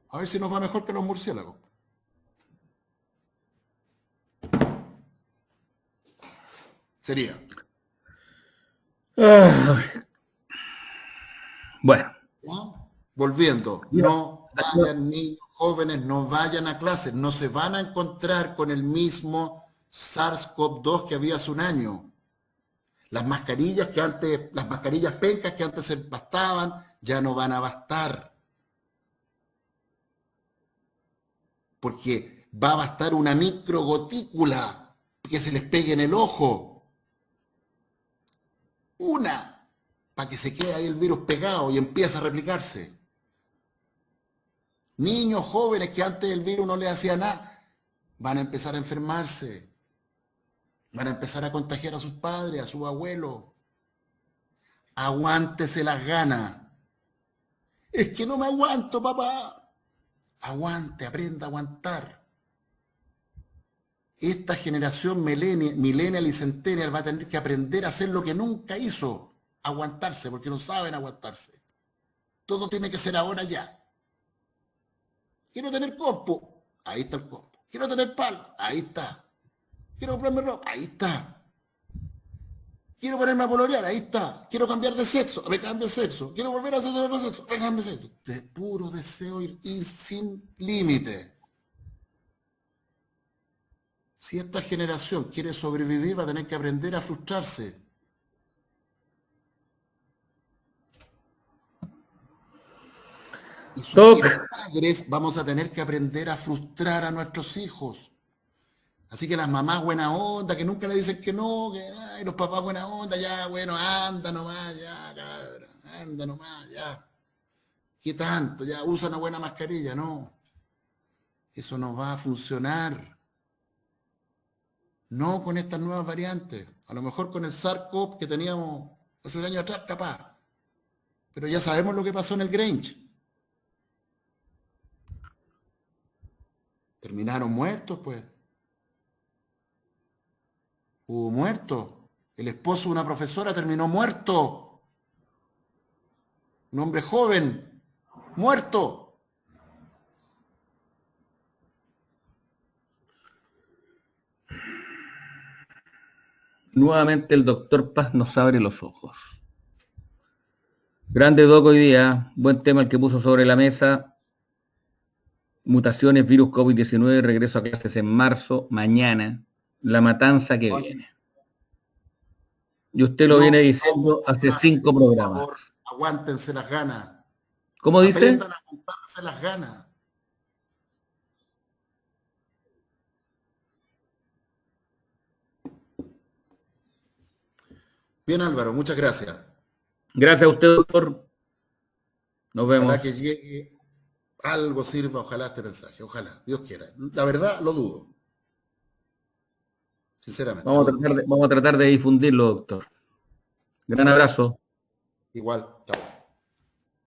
S2: A ver si nos va mejor que los murciélagos. Sería.
S1: Bueno.
S2: ¿Ya? Volviendo, no vayan niños jóvenes, no vayan a clases, no se van a encontrar con el mismo SARS-CoV-2 que había hace un año. Las mascarillas pencas que antes se bastaban, ya no van a bastar. Porque va a bastar una microgotícula que se les pegue en el ojo. Una, para que se quede ahí el virus pegado y empiece a replicarse. Niños jóvenes que antes el virus no les hacía nada, van a empezar a enfermarse. Van a empezar a contagiar a sus padres, a sus abuelos. Aguántese las ganas. Es que no me aguanto, papá. Aguante, aprenda a aguantar. Esta generación millennial y centennial va a tener que aprender a hacer lo que nunca hizo. Aguantarse, porque no saben aguantarse. Todo tiene que ser ahora ya. Quiero tener compo. Ahí está el compo. Quiero tener palo. Ahí está. Quiero comprarme ropa, ahí está. Quiero ponerme a pololear, ahí está. Quiero cambiar de sexo, me cambio de sexo. Quiero volver a hacer otro sexo, me cambio de sexo. De puro deseo y sin límite. Si esta generación quiere sobrevivir, va a tener que aprender a frustrarse. Y los padres vamos a tener que aprender a frustrar a nuestros hijos. Así que las mamás buena onda, que nunca le dicen que no, que ay, los papás buena onda, ya, bueno, anda nomás, ya, cabra, anda nomás, ya. ¿Qué tanto? Ya, usa una buena mascarilla, no. Eso no va a funcionar. No con estas nuevas variantes. A lo mejor con el SARS-CoV que teníamos hace un año atrás, capaz. Pero ya sabemos lo que pasó en el Grange. Terminaron muertos, pues. Hubo muertos. El esposo de una profesora terminó muerto. Un hombre joven, muerto.
S1: Nuevamente el doctor Paz nos abre los ojos. Grande doc hoy día, buen tema el que puso sobre la mesa. Mutaciones, virus COVID-19, regreso a clases en marzo, mañana, la matanza que viene. Y usted lo viene diciendo hace 5 programas.
S2: Por favor, aguántense las ganas.
S1: ¿Cómo dice?
S2: Aprendan a aguantarse las ganas. Bien, Álvaro, muchas gracias.
S1: Gracias a usted, doctor. Nos vemos.
S2: Ojalá que llegue, algo sirva, ojalá este mensaje, ojalá, Dios quiera. La verdad, lo dudo. sinceramente.
S1: Vamos a tratar de difundirlo, doctor. Gran abrazo.
S2: Igual, chao.